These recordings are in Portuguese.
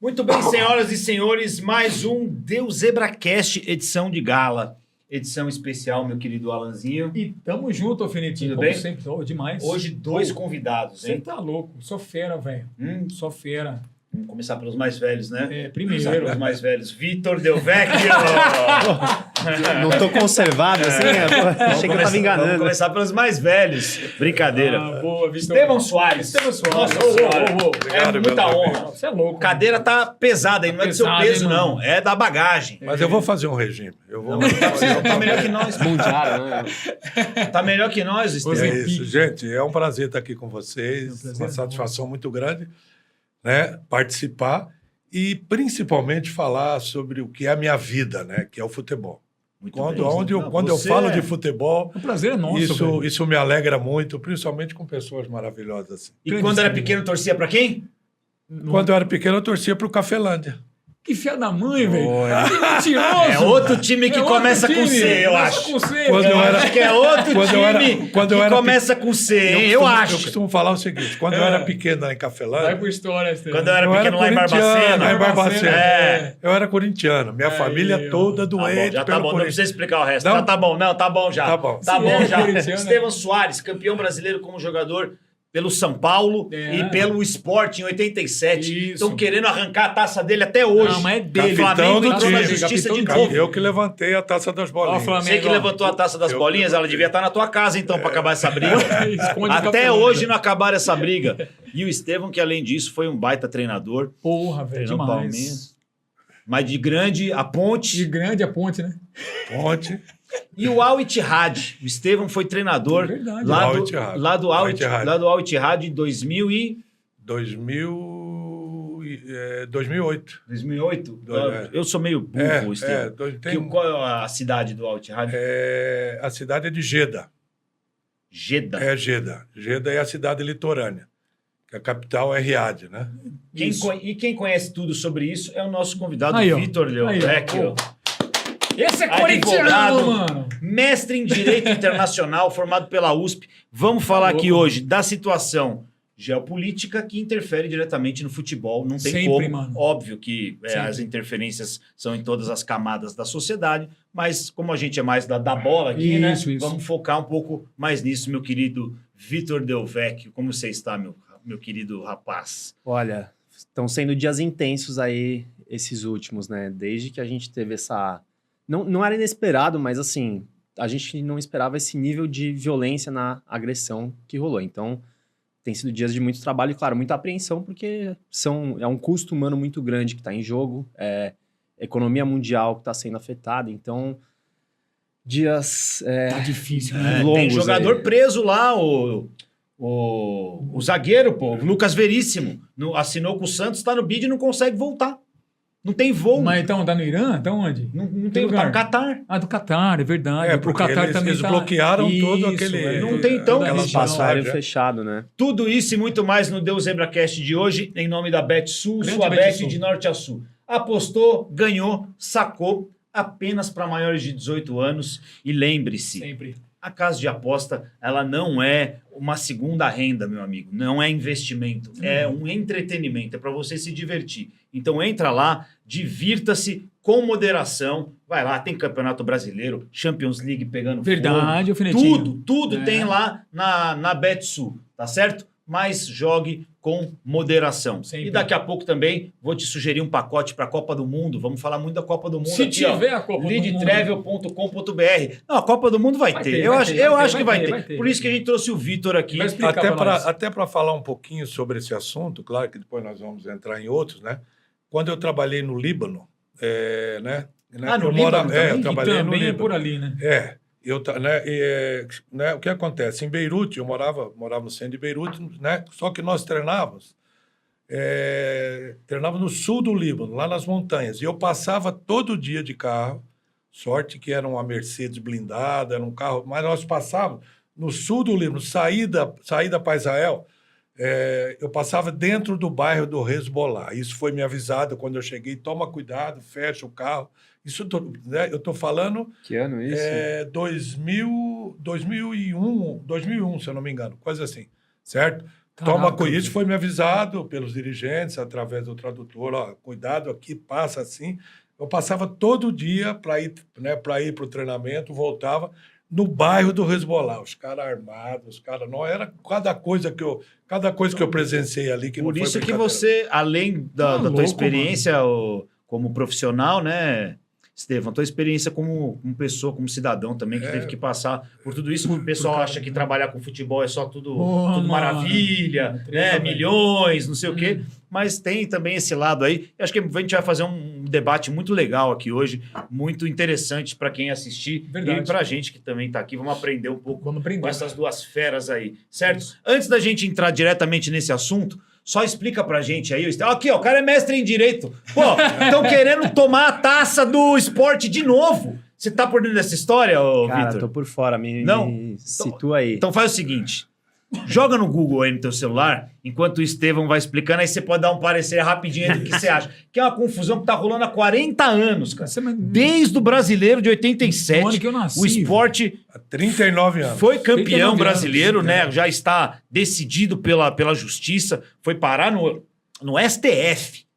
Muito bem, senhoras e senhores, mais um Deus Zebracast, edição de gala. Edição especial, meu querido Alanzinho. E tamo junto, Alfinetinho. Tudo Como bem? sempre, demais. Hoje, dois convidados, Você hein? tá louco. Sou fera, velho. Sou fera. Vamos começar pelos mais velhos, né? Primeiro. Começar pelos mais velhos. Vitor Del Vecchio! Não tô conservado assim, achei que eu tava enganando. Vamos começar pelos mais velhos. Brincadeira. Boa, Vitor. Estevão Soares. Nossa Senhora. Obrigado, É muita meu honra. Você é louco. A cadeira tá pesada aí, não é do seu Pesado, peso, hein, não. mano? É da bagagem. Mas eu vou fazer um regime. Eu vou. Tá melhor que nós. Mundial, né? Tá melhor que nós, É Estevão. isso, gente. É um prazer estar aqui com vocês. É um prazer Uma enorme. satisfação muito grande, né? Participar e principalmente falar sobre o que é a minha vida, né? Que é o futebol. Muito Quando bem. eu Você falo é- de futebol, O prazer é nosso, velho. isso me alegra muito, principalmente com pessoas maravilhosas assim. E quando era pequeno, torcia pra quem? Quando eu era pequeno, eu torcia para o Cafelândia. Que filha da mãe, velho. Olha. Que mentiroso. É outro time que É outro começa com time. C, eu Começa acho. com C, Quando velho. eu era- Acho que é outro Quando eu era- time quando eu que era começa com C, hein? Eu Eu acho. costumo falar o seguinte: quando eu era pequeno lá em Vai Cafelândia, por história, Estevão. Quando eu era eu era pequeno lá em corintiano, Barbacena. lá em Barbacena. É. Eu era corintiano. Minha família Aí, ó. toda Tá bom, doente já tá pelo bom, não Corinthians. precisa explicar o resto. Não? Tá bom, não, tá bom já. Tá bom. Tá Se bom é já. corintiano, Estevão Soares, campeão brasileiro como jogador pelo São Paulo É. e pelo Sport em 87. Isso. Estão querendo arrancar a taça dele até hoje. Não, mas é dele. O Flamengo Capitão do entrou na time, justiça de capitão do novo. Eu que levantei a taça das Ó, bolinhas. Flamengo. Você que levantou a taça das Eu bolinhas, que ela devia estar na tua casa, então, pra acabar essa briga. Esconde o Até Cafelândia. hoje não acabaram essa briga. E o Estevão, que além disso, foi um baita treinador. Porra, velho. Treinou Demais. Palmeiras. Mas de grande, a De ponte. grande a ponte, né? Ponte. E o Al Ittihad. O Estevão foi treinador É verdade. lá, Al do, Ittihad. lá do Al Al Ittihad. lá do Al Ittihad em 2008. 2008. É. Eu sou meio burro, Estevão. Tem, Qual é a cidade do Al Ittihad? a cidade é de Jeddah. Jeddah. É Jeddah. Jeddah é a cidade litorânea. Que a capital é Riad, né? E quem conhece tudo sobre isso é o nosso convidado, Aí, ó. Vitor Aí, ó. Leovecchio. Esse é Advogado. corintiano, mano. Mestre em Direito Internacional, formado pela USP. Vamos falar Louco. aqui hoje da situação geopolítica que interfere diretamente no futebol. Não tem Sempre, como. mano. Óbvio que Sempre. as interferências são em todas as camadas da sociedade, mas como a gente é mais da bola aqui, né? Isso. Vamos focar um pouco mais nisso, meu querido Vitor Del Vecchio. Como você está, meu querido rapaz? Olha, estão sendo dias intensos aí esses últimos, né? Desde que a gente teve essa... Não era inesperado, mas assim, a gente não esperava esse nível de violência na agressão que rolou. Então, tem sido dias de muito trabalho e, claro, muita apreensão, porque é um custo humano muito grande que está em jogo, é economia mundial que está sendo afetada. Então, dias Tá difícil, né? Tem longos jogador aí. preso lá, o zagueiro, pô, o Lucas Veríssimo. Assinou com o Santos, está no bid e não consegue voltar. Não tem voo. Mas então, tá no Irã? Tá onde? Não Que tem lugar? Tá no Catar. Ah, do Catar, é verdade. É, O porque Catar eles também tá... bloquearam todo Isso, aquele... Não tem, então, toda a aquela região. passagem. Passaram fechado, né? Tudo isso e muito mais no Deus Zebracast de hoje, em nome da BetSul, Grande sua bet BetSul. de norte a sul. Apostou, ganhou, sacou, apenas para maiores de 18 anos. E lembre-se, Sempre. a casa de aposta, ela não é uma segunda renda, meu amigo. Não é investimento, é um entretenimento, é para você se divertir. Então entra lá, divirta-se com moderação. Vai lá, tem Campeonato Brasileiro, Champions League pegando Verdade, fogo. Alfinetinho. Tudo É. tem lá na BetSul, tá certo? Mas jogue com moderação. Sempre. E daqui a pouco também vou te sugerir um pacote para a Copa do Mundo. Vamos falar muito da Copa do Mundo Se aqui, tiver ó. a Copa do Mundo. leadtravel.com.br. Não, a Copa do Mundo vai Vai ter. ter, Eu vai acho, ter, eu vai acho ter, que vai vai ter, ter. vai ter. Por isso que a gente trouxe o Vitor aqui. Vai explicar pra nós. Até para falar um pouquinho sobre esse assunto, claro que depois nós vamos entrar em outros, né? Quando eu trabalhei no Líbano, né? Ah, no eu Líbano morava- também? eu Que trabalhei no também é Líbano. por ali, né? Né, o que acontece? Em Beirute, eu morava no centro de Beirute, né? Só que nós treinávamos no sul do Líbano, lá nas montanhas. E eu passava todo dia de carro, sorte que era uma Mercedes blindada, era um carro, mas nós passávamos no sul do Líbano, saída para Israel, eu passava dentro do bairro do Hezbollah. Isso foi me avisado quando eu cheguei, toma cuidado, fecha o carro. Isso, né, eu estou falando... Que ano isso? 2001, se eu não me engano, coisa assim, certo? Toma com isso, foi me avisado pelos dirigentes, através do tradutor, ó, cuidado aqui, passa assim. Eu passava todo dia para ir, né, para o treinamento, voltava no bairro do Hezbollah, os caras armados, os caras não era cada coisa que eu presenciei ali que Por não foi isso que brincadeira. você, além da tua louco, experiência como profissional, né, Estevão, tua experiência como pessoa, como cidadão também, que teve que passar por tudo isso. O pessoal acha que trabalhar com futebol é só tudo Mano, maravilha, né, velho. milhões, não sei o quê. Mas tem também esse lado aí. Eu acho que a gente vai fazer um debate muito legal aqui hoje, muito interessante para quem assistir Verdade. e para a gente que também está aqui. Vamos aprender um pouco Vamos aprender. com essas duas feras aí, certo? Antes da gente entrar diretamente nesse assunto, só explica pra gente aí. Aqui, ó, o cara é mestre em direito. Pô, estão querendo tomar a taça do esporte de novo. Você tá por dentro dessa história, ô Cara, Vitor? tô por fora, Não? me situa aí. Então faz o seguinte. Joga no Google aí no teu celular, enquanto o Estevão vai explicando, aí você pode dar um parecer rapidinho aí do que você acha. Que é uma confusão que tá rolando há 40 anos, cara. Desde o brasileiro de 87, O ano que eu nasci, o esporte Há 39 anos. foi campeão 39 anos, brasileiro, né? Já está decidido pela justiça. Foi parar no STF.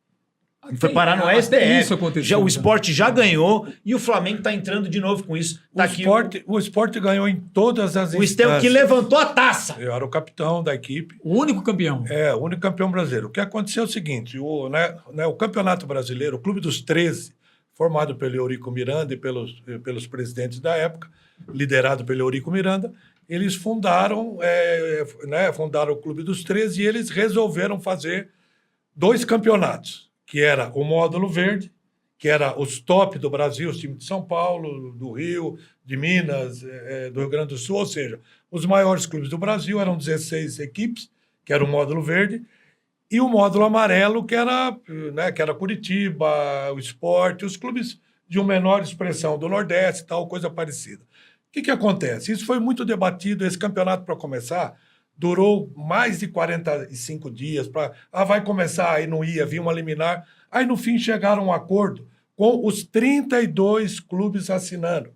Foi parar no STF. Isso aconteceu. Já, o esporte já ganhou e o Flamengo tá entrando de novo com isso. Tá aqui O esporte ganhou em todas as o Estevão que levantou a taça. Eu era o capitão da equipe. O único campeão. O único campeão brasileiro. O que aconteceu é o seguinte, o Campeonato Brasileiro, o Clube dos 13, formado pelo Eurico Miranda e pelos presidentes da época, liderado pelo Eurico Miranda, eles fundaram o Clube dos 13 e eles resolveram fazer 2 campeonatos, que era o Módulo Verde, que era os top do Brasil, os times de São Paulo, do Rio, de Minas, do Rio Grande do Sul, ou seja, os maiores clubes do Brasil, eram 16 equipes, que era o Módulo Verde, e o Módulo Amarelo, que era Curitiba, o Sport, os clubes de uma menor expressão do Nordeste, tal, coisa parecida. O que acontece? Isso foi muito debatido, esse campeonato, para começar, durou mais de 45 dias. Vai começar, aí não ia, vinha uma liminar. Aí, no fim, chegaram a um acordo com os 32 clubes assinando.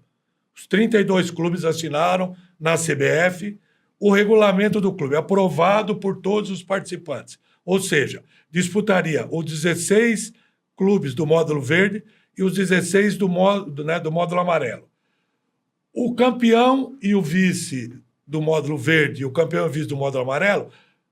Os 32 clubes assinaram na CBF o regulamento do clube, aprovado por todos os participantes. Ou seja, disputaria os 16 clubes do módulo verde e os 16 do módulo amarelo. O campeão e o vice do módulo verde e o campeão e vice do módulo amarelo,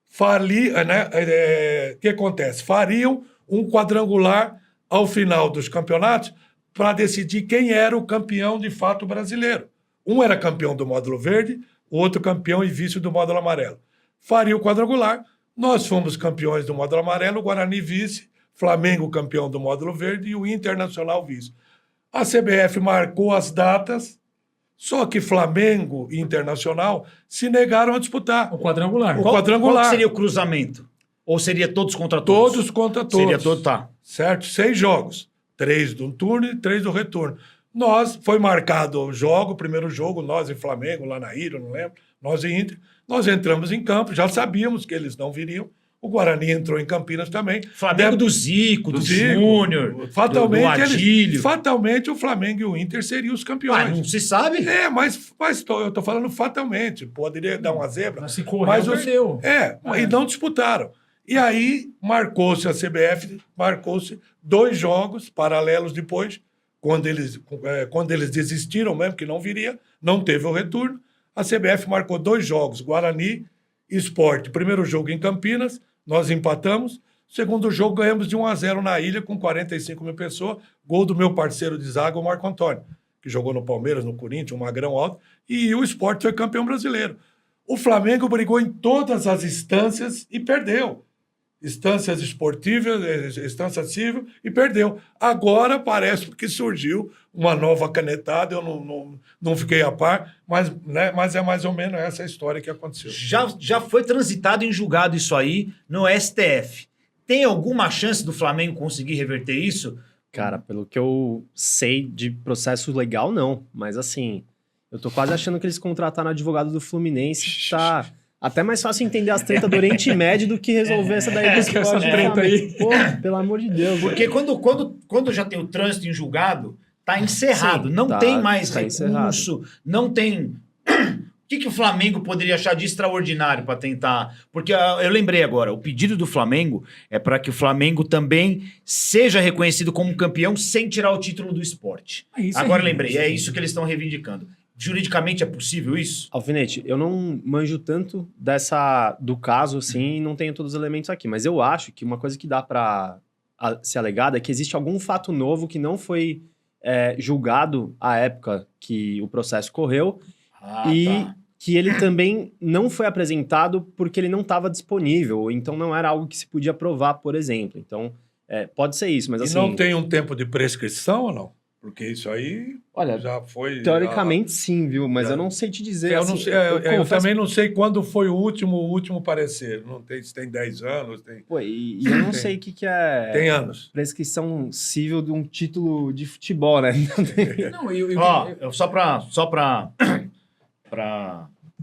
o que acontece? Fariam um quadrangular ao final dos campeonatos para decidir quem era o campeão de fato brasileiro. Um era campeão do módulo verde, o outro campeão e vice do módulo amarelo. Faria o quadrangular, nós fomos campeões do módulo amarelo, o Guarani vice, Flamengo campeão do módulo verde e o Internacional vice. A CBF marcou as datas, só que Flamengo e Internacional se negaram a disputar. O quadrangular. Qual quadrangular. que seria o cruzamento? Ou seria todos contra todos? Todos contra todos. Seria todo, tá. Certo? 6 jogos. 3 do turno e 3 do retorno. Foi marcado o primeiro jogo, nós e Flamengo, lá na ilha, não lembro, nós e Inter. Nós entramos em campo, já sabíamos que eles não viriam. O Guarani entrou em Campinas também. Flamengo do Zico, do Júnior, fatalmente, do Adílio. Fatalmente o Flamengo e o Inter seriam os campeões. Não se sabe? Mas eu tô falando fatalmente. Poderia dar uma zebra. Mas se correu, perdeu. E não disputaram. E aí marcou-se a CBF, marcou-se 2 jogos paralelos depois, quando eles desistiram mesmo, que não viria, não teve o retorno. A CBF marcou 2 jogos, Guarani e Sport. Primeiro jogo em Campinas, nós empatamos. Segundo jogo, ganhamos de 1-0 na ilha, com 45 mil pessoas. Gol do meu parceiro de zaga, o Marco Antônio, que jogou no Palmeiras, no Corinthians, um magrão alto. E o Sport foi campeão brasileiro. O Flamengo brigou em todas as instâncias e perdeu. Instâncias esportivas, instância civil, e perdeu. Agora parece que surgiu uma nova canetada, eu não fiquei a par, mas é mais ou menos essa história que aconteceu. Já foi transitado em julgado isso aí no STF. Tem alguma chance do Flamengo conseguir reverter isso? Cara, pelo que eu sei de processo legal, não. Mas assim, eu tô quase achando que eles contrataram advogado do Fluminense, tá até mais fácil entender as tretas do Oriente Médio do que resolver essa daí. Essa treta aí. Pô, pelo amor de Deus. Porque quando já tem o trânsito em julgado, tá encerrado. Sim, não tem mais tá recurso, não tem que o Flamengo poderia achar de extraordinário para tentar? Porque eu lembrei agora, o pedido do Flamengo é para que o Flamengo também seja reconhecido como campeão sem tirar o título do esporte. Isso Agora aí. lembrei, é isso que eles estão reivindicando. Juridicamente é possível isso? Alfinete, eu não manjo tanto do caso, assim, e não tenho todos os elementos aqui, mas eu acho que uma coisa que dá para ser alegada é que existe algum fato novo que não foi julgado à época que o processo correu e que ele também não foi apresentado porque ele não estava disponível, ou então não era algo que se podia provar, por exemplo. Então, pode ser isso, mas E assim... não tem um tempo de prescrição ou não? Porque isso aí Olha, já foi... teoricamente sim, viu? Mas já- eu não sei te dizer. Eu, assim, não sei, eu eu confesso- também não sei quando foi o último parecer. Não tem, se tem 10 anos, tem Pô, e eu não sei o que é tem anos. prescrição civil de um título de futebol, né? Não, Só para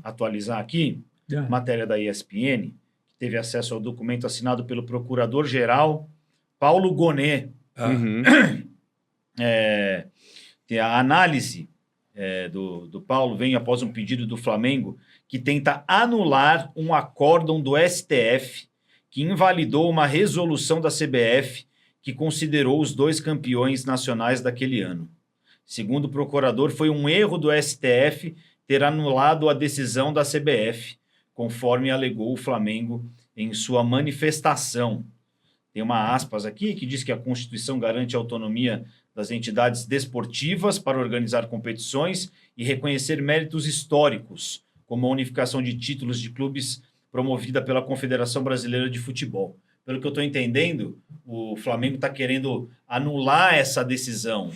atualizar aqui, matéria da ESPN, que teve acesso ao documento assinado pelo Procurador-Geral Paulo Gonet. Uhum. Tem a análise do Paulo vem após um pedido do Flamengo que tenta anular um acórdão do STF que invalidou uma resolução da CBF que considerou os 2 campeões nacionais daquele ano. Segundo o procurador, foi um erro do STF ter anulado a decisão da CBF, conforme alegou o Flamengo em sua manifestação. Tem uma aspas aqui que diz que a Constituição garante a autonomia das entidades desportivas para organizar competições e reconhecer méritos históricos, como a unificação de títulos de clubes promovida pela Confederação Brasileira de Futebol. Pelo que eu estou entendendo, o Flamengo está querendo anular essa decisão.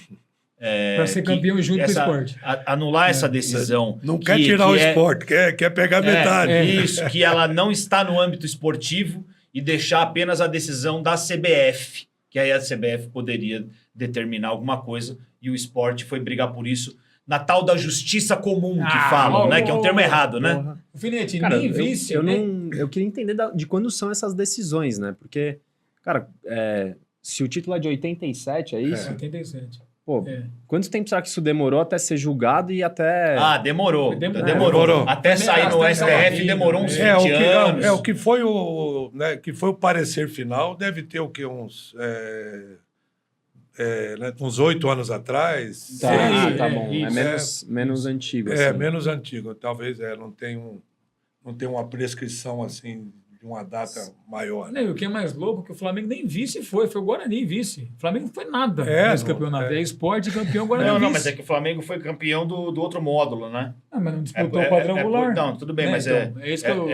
Para ser campeão junto com o esporte. Anular essa decisão. Não quer tirar o esporte, quer pegar metade. Isso, que ela não está no âmbito esportivo e deixar apenas a decisão da CBF, que aí a CBF poderia determinar alguma coisa e o esporte foi brigar por isso na tal da justiça comum que falam, né? Que é um termo errado, né? Porra. Alfinete, Cara, nem vice. eu queria entender de quando são essas decisões, né? Porque, cara, se o título é de 87, é isso? 87. Pô, É. quanto tempo será que isso demorou até ser julgado e até... Demorou. Demorou. Até sair no STF demorou uns 20 anos. O que foi o parecer final deve ter o quê? Uns 8 anos atrás. Tá bom. É menos antigo. assim. Menos antigo. Talvez não tem uma prescrição assim de uma data maior. Não, e o que é mais louco é que o Flamengo nem vice foi o Guarani vice. O Flamengo não foi nada nesse campeonato. É esporte campeão, Guarani vice. Não, mas é que o Flamengo foi campeão do outro módulo, né? Ah, mas não disputou o quadrangular. Não, tudo bem, mas então, é isso que eu...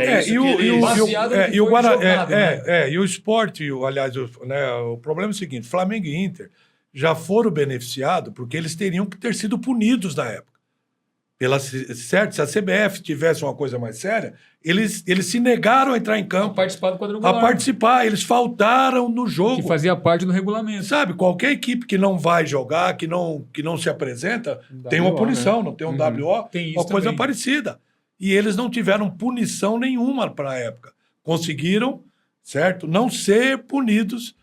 E o esporte, aliás, o problema é o seguinte, Flamengo e Inter já foram beneficiados porque eles teriam que ter sido punidos na época. Certo? Se a CBF tivesse uma coisa mais séria, eles se negaram a entrar em campo. A participar do quadrangular. A participar. Eles faltaram no jogo. Que fazia parte do regulamento. Sabe, qualquer equipe que não vai jogar, que não se apresenta, tem uma punição, né? Não tem um WO, Tem isso uma coisa também. parecida. E eles não tiveram punição nenhuma para a época. Conseguiram, certo, não ser punidos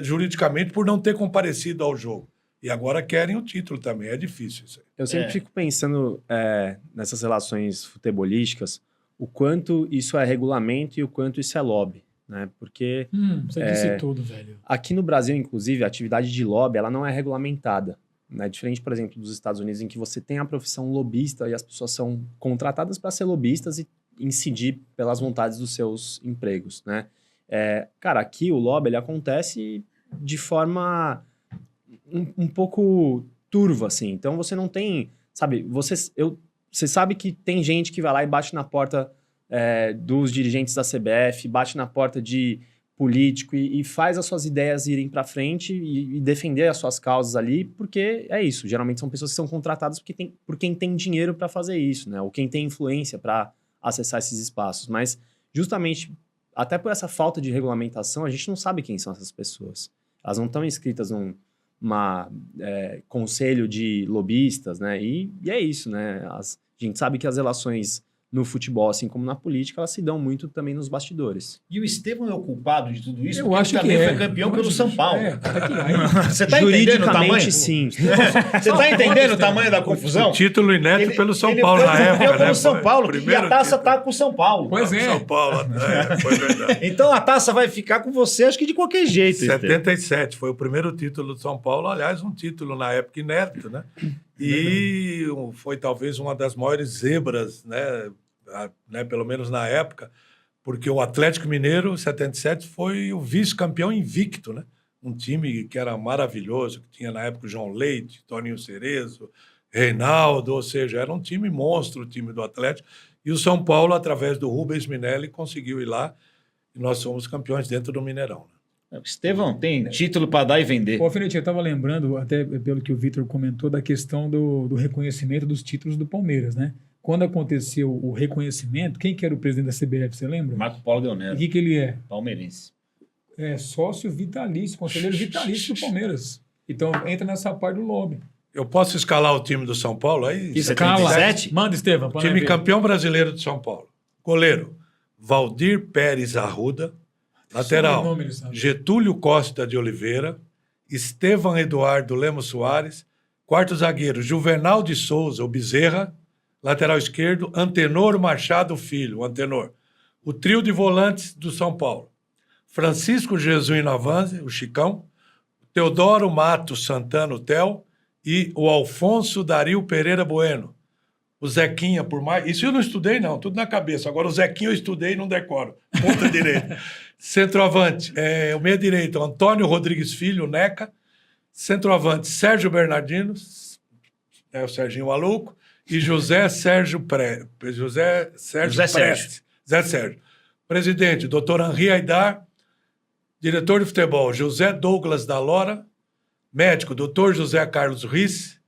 juridicamente por não ter comparecido ao jogo. E agora querem o título também. É difícil isso aí. Eu sempre fico pensando nessas relações futebolísticas, o quanto isso é regulamento e o quanto isso é lobby, né? Porque Você disse tudo, velho. aqui no Brasil, inclusive, a atividade de lobby ela não é regulamentada, né? Diferente, por exemplo, dos Estados Unidos, em que você tem a profissão lobista e as pessoas são contratadas para ser lobistas e incidir pelas vontades dos seus empregos, né? Cara, aqui o lobby ele acontece de forma um pouco turva, assim. Então você não tem, sabe, você sabe que tem gente que vai lá e bate na porta dos dirigentes da CBF, bate na porta de político e faz as suas ideias irem para frente e defender as suas causas ali, porque é isso. Geralmente são pessoas que são contratadas por quem tem dinheiro para fazer isso, né? Ou quem tem influência para acessar esses espaços. Mas justamente, até por essa falta de regulamentação, a gente não sabe quem são essas pessoas. Elas não estão inscritas num conselho de lobistas, né? E é isso, né? A gente sabe que as relações no futebol, assim como na política, elas se dão muito também nos bastidores. E o Estevão é o culpado de tudo isso? Eu Porque acho ele que também é. foi campeão pelo São Paulo. Você tá entendendo o Juridicamente, tamanho? sim. Você tá entendendo o tamanho da confusão? O título inédito pelo São Paulo foi na campeão época, pelo né? São Paulo, e Primeiro a taça título. tá com o São Paulo. Pois é. São Paulo, foi verdade. Então a taça vai ficar com você, acho que de qualquer jeito. Estevão. 77 foi o primeiro título do São Paulo, aliás, um título na época inédito, né? E foi talvez uma das maiores zebras, né, pelo menos na época, porque o Atlético Mineiro, 77, foi o vice-campeão invicto, né? Um time que era maravilhoso, que tinha na época o João Leite, Toninho Cerezo, Reinaldo, ou seja, era um time monstro, o time do Atlético. E o São Paulo, através do Rubens Minelli, conseguiu ir lá e nós fomos campeões dentro do Mineirão. Estevão, tem título para dar e vender. Ô, Alfinete, eu estava lembrando, até pelo que o Vitor comentou, da questão do reconhecimento dos títulos do Palmeiras, né? Quando aconteceu o reconhecimento, quem que era o presidente da CBF, você lembra? Marco Paulo E Del o que ele é? palmeirense. É sócio vitalício, conselheiro vitalício do Palmeiras. Então entra nessa parte do lobby. Eu posso escalar o time do São Paulo aí? Isso, Cala. 77? Manda, Estevão. pra nós Time ver. campeão brasileiro de São Paulo. Goleiro, Valdir Pérez Arruda. Lateral, Só o nome ele sabe. Getúlio Costa de Oliveira. Estevão Eduardo Lemos Soares. Quarto zagueiro, Juvenal de Souza, o Bezerra. Lateral esquerdo, Antenor Machado Filho, o Antenor. O trio de volantes do São Paulo. Francisco Jesuíno Avanzi, o Chicão. Teodoro Matos Santana, o Theo. E o Alfonso Dario Pereira Bueno. O Zequinha, por mais... Isso eu não estudei, não. Tudo na cabeça. Agora, o Zequinha eu estudei e não decoro. Ponta direita. Centroavante, o meia direito, Antônio Rodrigues Filho, o Neca. Centroavante, Sérgio Bernardino, o Serginho Maluco. E José Sérgio Prestes. Zé Sérgio. Presidente, doutor Henri Aidar. Diretor de futebol, José Douglas da Lora. Médico, doutor José Carlos Riz.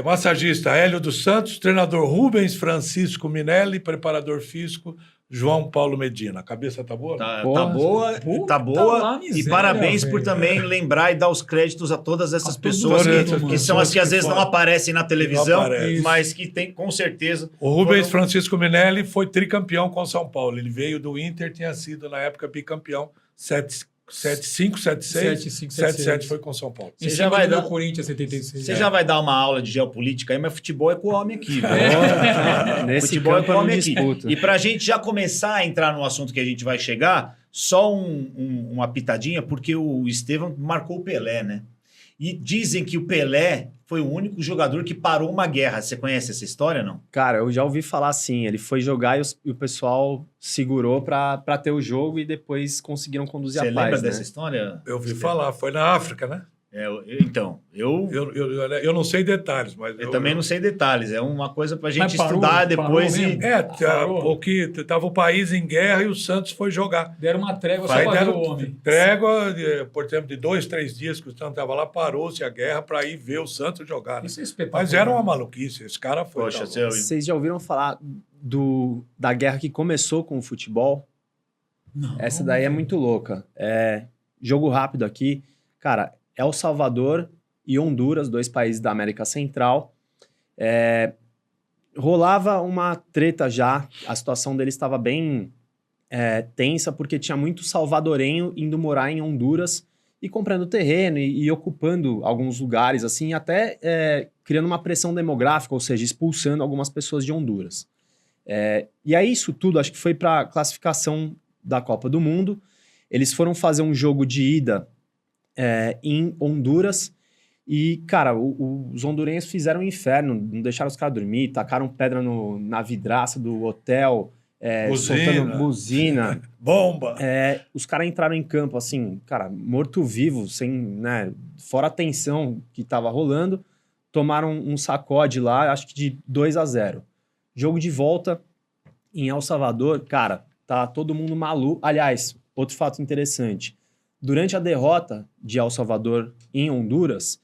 Massagista, Hélio dos Santos. Treinador, Rubens Francisco Minelli. Preparador físico, João Paulo Medina. A cabeça tá boa? Tá Porra. boa, Puta tá boa. lá, E miséria, parabéns por velho. também lembrar e dar os créditos a todas essas A pessoas todas que, essas são as que às pessoas vezes que não aparecem na televisão, aparecem. mas que tem com certeza. O Rubens foram- Francisco Minelli foi tricampeão com São Paulo. Ele veio do Inter, tinha sido, na época, bicampeão. 7-5, 7-6, 7-5, 7-7 foi com São Paulo. Em Você cima já vai do dar- Corinthians 76. Você já vai dar uma aula de geopolítica aí, mas futebol é com o homem aqui. velho. Nesse Futebol é campo com o eu não homem aqui. disputo. E pra gente já começar a entrar no assunto que a gente vai chegar, só uma pitadinha, porque o Estevão marcou o Pelé, né? E dizem que o Pelé foi o único jogador que parou uma guerra. Você conhece essa história, não? Cara, eu já ouvi falar assim, ele foi jogar e o pessoal segurou pra ter o jogo e depois conseguiram conduzir Você a paz, lembra né? dessa história? Eu ouvi falar, foi na África, né? Então, Eu não sei detalhes, mas... eu também não sei detalhes. É uma coisa pra gente Mas parou- estudar parou depois e... mesmo? O que estava o país em guerra e o Santos foi jogar. Deram uma trégua Aí só para ver deram o homem. trégua, por exemplo, de 2, 3 dias que o Santos estava lá, parou-se a guerra para ir ver o Santos jogar. Né? Isso é espetacular. Mas era uma maluquice, esse cara foi... Poxa, tá seu... Vocês já ouviram falar da guerra que começou com o futebol? Não, Essa daí é muito louca. Jogo rápido aqui. Cara, El Salvador e Honduras, 2 países da América Central. Rolava uma treta já. A situação deles estava bem tensa, porque tinha muito salvadorenho indo morar em Honduras e comprando terreno e ocupando alguns lugares, assim, até criando uma pressão demográfica, ou seja, expulsando algumas pessoas de Honduras. E aí isso tudo, acho que foi para a classificação da Copa do Mundo. Eles foram fazer um jogo de ida em Honduras e, cara, os hondurenhos fizeram um inferno, não deixaram os caras dormir, tacaram pedra na vidraça do hotel, soltando buzina. Bomba! Os caras entraram em campo, assim, cara, morto-vivo, sem, né, fora a tensão que tava rolando, tomaram um sacode lá, acho que de 2-0. Jogo de volta em El Salvador, cara, tá todo mundo maluco. Aliás, outro fato interessante, durante a derrota de El Salvador em Honduras,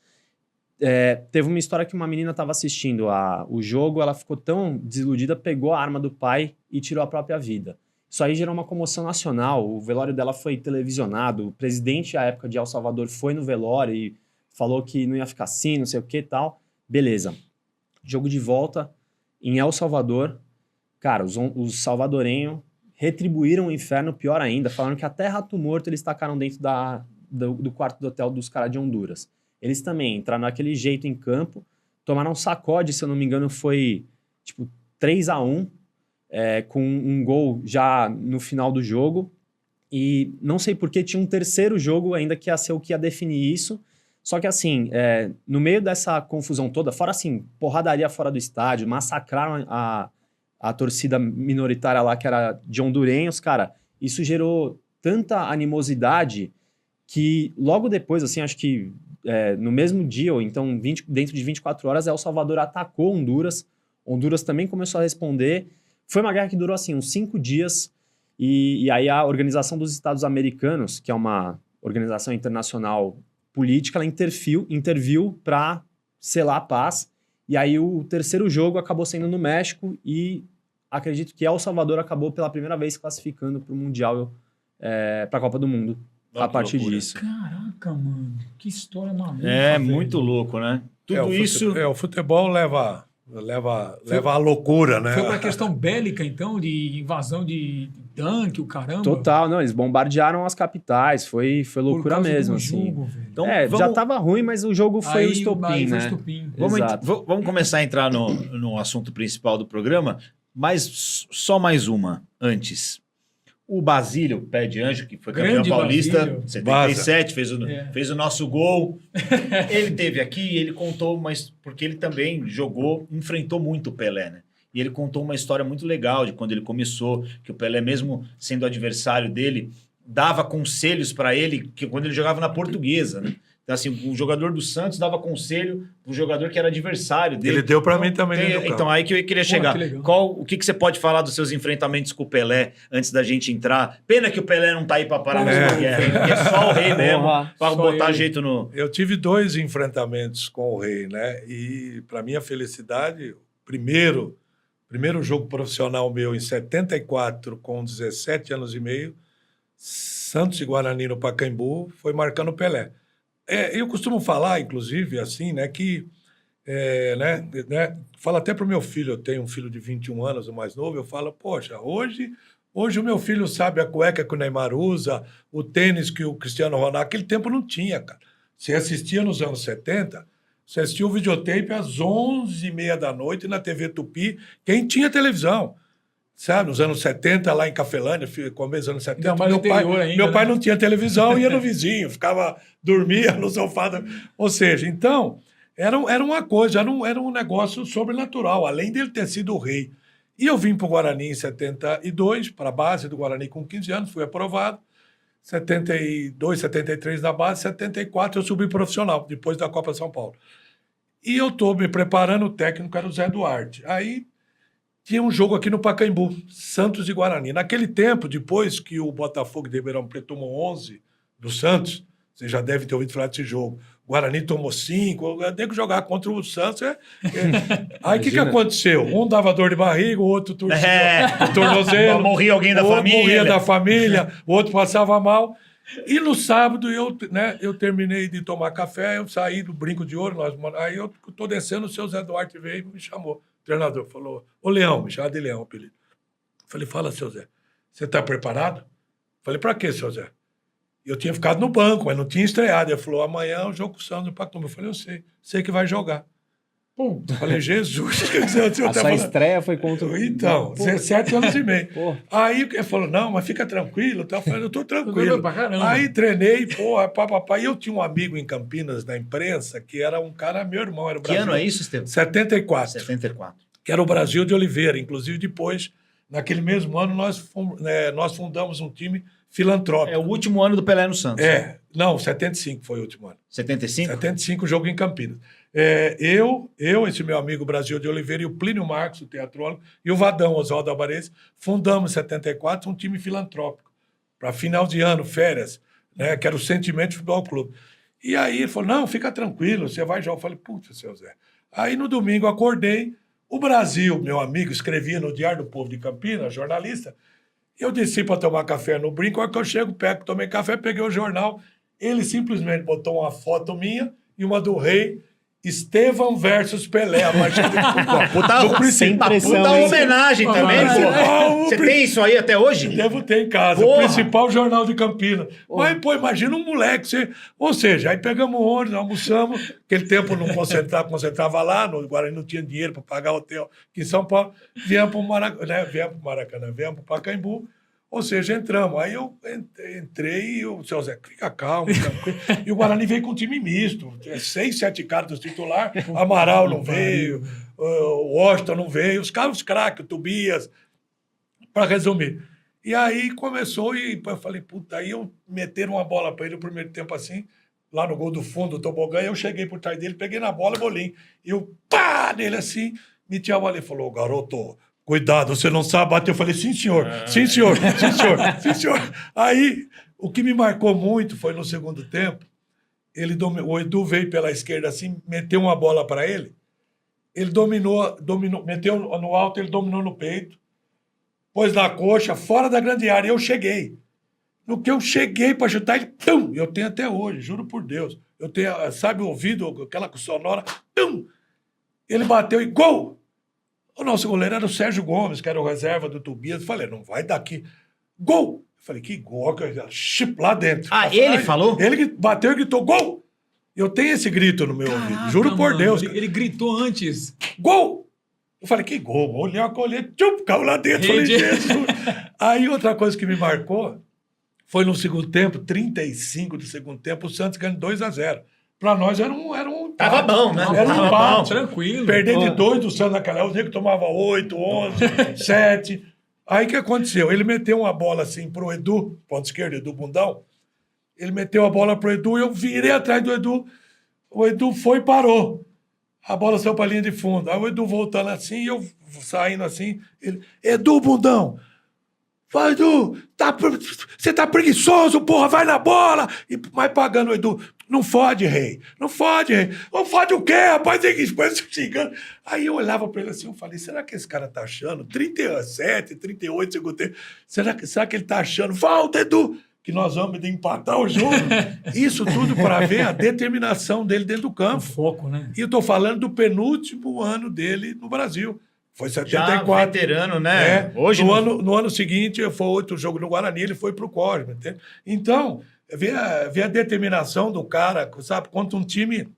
teve uma história que uma menina estava assistindo o jogo, ela ficou tão desiludida, pegou a arma do pai e tirou a própria vida. Isso aí gerou uma comoção nacional, o velório dela foi televisionado, o presidente, à época de El Salvador, foi no velório e falou que não ia ficar assim, não sei o que e tal. Beleza. Jogo de volta, em El Salvador, cara, os salvadorenhos retribuíram o inferno pior ainda, falando que até rato morto eles tacaram dentro do quarto do hotel dos caras de Honduras. Eles também entraram daquele jeito em campo, tomaram um sacode, se eu não me engano, foi tipo 3-1, com um gol já no final do jogo. E não sei por que tinha um terceiro jogo ainda que ia ser o que ia definir isso. Só que assim, no meio dessa confusão toda, fora assim, porradaria fora do estádio, massacraram a torcida minoritária lá, que era de hondurenhos, cara, isso gerou tanta animosidade que logo depois, assim, acho que no mesmo dia, ou então dentro de 24 horas, El Salvador atacou Honduras. Honduras também começou a responder. Foi uma guerra que durou, assim, uns 5 dias. E aí a Organização dos Estados Americanos, que é uma organização internacional política, ela interviu para selar a paz. E aí o terceiro jogo acabou sendo no México e acredito que El Salvador acabou pela primeira vez classificando para o Mundial, para a Copa do Mundo, a partir disso. Caraca, mano, que história maluca. É velho. muito louco, né? Tudo isso... O futebol leva à loucura, né? Foi pra questão bélica, então, de invasão de tanque, o caramba? Total, não, eles bombardearam as capitais, foi loucura mesmo, assim. Jogo, velho. Então, já tava ruim, mas o jogo foi Aí- o estopim, aí foi né? o estopim. Vamos começar a entrar no assunto principal do programa, mas só mais uma antes. O Basílio, pé de anjo, que foi campeão Grande paulista, Basílio. 77, É. fez o nosso gol. Ele teve aqui, ele contou, mas porque ele também enfrentou muito o Pelé, né? E ele contou uma história muito legal de quando ele começou, que o Pelé, mesmo sendo adversário dele, dava conselhos para ele, que quando ele jogava na Portuguesa, né? Então, assim, o jogador do Santos dava conselho pro jogador que era adversário dele. Ele deu para mim também dentro do campo. Então, aí que eu queria chegar. que legal. O que você pode falar dos seus enfrentamentos com o Pelé antes da gente entrar? Pena que o Pelé não tá aí para parar É. na guerra, hein? Porque é só o rei mesmo, Porra, para só botar ele. jeito no... Eu tive 2 enfrentamentos com o Rei, né? E, para minha felicidade, o primeiro jogo profissional meu em 74, com 17 anos e meio, Santos e Guarani no Pacaembu, foi marcando o Pelé. Eu costumo falar, inclusive, assim, né, que falo até para o meu filho, eu tenho um filho de 21 anos, o mais novo, eu falo, poxa, hoje o meu filho sabe a cueca que o Neymar usa, o tênis que o Cristiano Ronaldo, naquele tempo não tinha, cara. Você assistia nos anos 70, você assistia o videotape às 11h30 da noite na TV Tupi, quem tinha televisão. Sabe, nos anos 70, lá em Cafelândia, começo dos anos 70, Ainda mais interior ainda, meu pai né? não tinha televisão, ia no vizinho, dormia no sofá. Ou seja, então, era uma coisa, era um negócio sobrenatural, além dele ter sido o rei. E eu vim para o Guarani em 72, para a base do Guarani com 15 anos, fui aprovado. 72, 73 na base, 74 eu subi profissional, depois da Copa São Paulo. E eu estou me preparando, o técnico era o Zé Duarte. Aí tinha um jogo aqui no Pacaembu, Santos e Guarani. Naquele tempo, depois que o Botafogo de Ribeirão Preto tomou 11 do Santos, você já deve ter ouvido falar desse jogo, o Guarani tomou 5, eu tenho que jogar contra o Santos. Aí o que aconteceu? Um dava dor de barriga, o outro torcia o tornozelo. Morria alguém da o outro família. morria da família, o outro passava mal. E no sábado eu terminei de tomar café, eu saí do Brinco de Ouro, aí eu estou descendo, o seu Zé Duarte veio e me chamou. O treinador falou, ô Leão, me chama de Leão, o apelido. Falei, fala, seu Zé, você está preparado? Falei, para quê, seu Zé? Eu tinha ficado no banco, mas não tinha estreado. Ele falou, amanhã é o jogo com o Santos no Pacaembu. Eu falei, eu sei que vai jogar. Pô, falei, Jesus. A sua estreia foi contra o... Então, 17 anos e meio. Porra. Aí ele falou, não, mas fica tranquilo. Eu falei, eu tô tranquilo. Pra caramba. Aí treinei, porra, papapá. E eu tinha um amigo em Campinas, na imprensa, que era um cara, meu irmão, era o Que Brasil. ano é isso, Estevam? 74. 74. Que era o Brasil de Oliveira. Inclusive, depois, naquele mesmo ano, nós fundamos um time filantrópico. É o último ano do Pelé no Santos. Não, 75 foi o último ano. 75? 75, jogo em Campinas. Esse meu amigo Brasil de Oliveira e o Plínio Marcos, o teatrólogo, e o Vadão, Oswaldo Alvarez, fundamos em 74 um time filantrópico para final de ano, férias, né, que era o Sentimento Futebol Clube. E aí ele falou, não, fica tranquilo, você vai jogar. Eu falei, putz, seu Zé. Aí no domingo eu acordei, o Brasil, meu amigo, escrevia no Diário do Povo de Campinas, jornalista, eu desci para tomar café no Brinco, aí que eu chego perto, tomei café, peguei o jornal, ele simplesmente botou uma foto minha e uma do rei Estevão versus Pelé, a partida de futebol. Puta, No principal. sem pressão, puta hein? homenagem também, Mas, pô. Você tem isso aí até hoje? Devo ter em casa, Porra! o principal jornal de Campinas. Mas, pô, imagina um moleque. Ou seja, aí pegamos o ônibus, almoçamos. Aquele tempo não concentrava lá, no Guarani não tinha dinheiro para pagar hotel aqui em São Paulo. Viemos para o Maracanã, viemos para o Pacaembu. Ou seja, entramos. Aí eu entrei e o seu Zé, fica calmo, tranquilo. E o Guarani veio com um time misto. 6, 7 caras do titular. Amaral não veio, o Washington não veio, os caras, os craques, o Tobias, para resumir. E aí começou e eu falei, puta, aí eu meteram uma bola para ele no primeiro tempo assim, lá no gol do fundo do tobogã, eu cheguei por trás dele, peguei na bola, bolinho. E eu, pá, nele assim, meti a bola e falou, garoto, cuidado, você não sabe bater. Eu falei, sim, senhor, sim, senhor, sim, senhor, sim, senhor. Aí, o que me marcou muito foi no segundo tempo, o Edu veio pela esquerda assim, meteu uma bola para ele, ele dominou, meteu no alto, ele dominou no peito, pôs na coxa, fora da grande área, e eu cheguei. No que eu cheguei para chutar, ele, pum, eu tenho até hoje, juro por Deus, eu tenho, sabe o ouvido, aquela sonora, pum, ele bateu e gol! O nosso goleiro era o Sérgio Gomes, que era o reserva do Tobias. Eu falei, não vai daqui. Gol! Eu falei, que gol? Chip lá dentro. Ah, ele falou? Ele bateu e gritou, gol! Eu tenho esse grito no meu ouvido, juro por mano, Deus. Ele gritou antes. Gol! Eu falei, que gol? Olhei a colher, tchum, caiu lá dentro. Falei, Jesus. Aí outra coisa que me marcou foi no segundo tempo, 35 do segundo tempo, o Santos ganhou 2-0. Para nós era um Tava bom, né? Era um Tava empate. Tranquilo. Perder de 2 do Santos naquela época, o nego tomava 8, 11, 7. Aí o que aconteceu? Ele meteu uma bola assim pro Edu, ponto esquerdo, Edu Bundão. Ele meteu a bola pro Edu, eu virei atrás do Edu. O Edu foi e parou. A bola saiu pra linha de fundo. Aí o Edu voltando assim, eu saindo assim. Ele, Edu Bundão, vai, Edu, você tá preguiçoso, porra, vai na bola. E vai pagando o Edu. Não fode, rei. Não fode, rei. Não fode o quê, rapaz? Xingando. Aí eu olhava pra ele assim, eu falei, será que esse cara tá achando? 37, 38 segundo tempo. Será que ele tá achando? Falta, Edu! Que nós vamos empatar o jogo. Isso tudo para ver a determinação dele dentro do O campo. foco, né? E eu tô falando do penúltimo ano dele no Brasil. Foi Já 74. veterano, né? Hoje, no ano seguinte, foi outro jogo no Guarani, ele foi pro Cosme. Entende? Então, ver a determinação do cara, sabe, contra um time,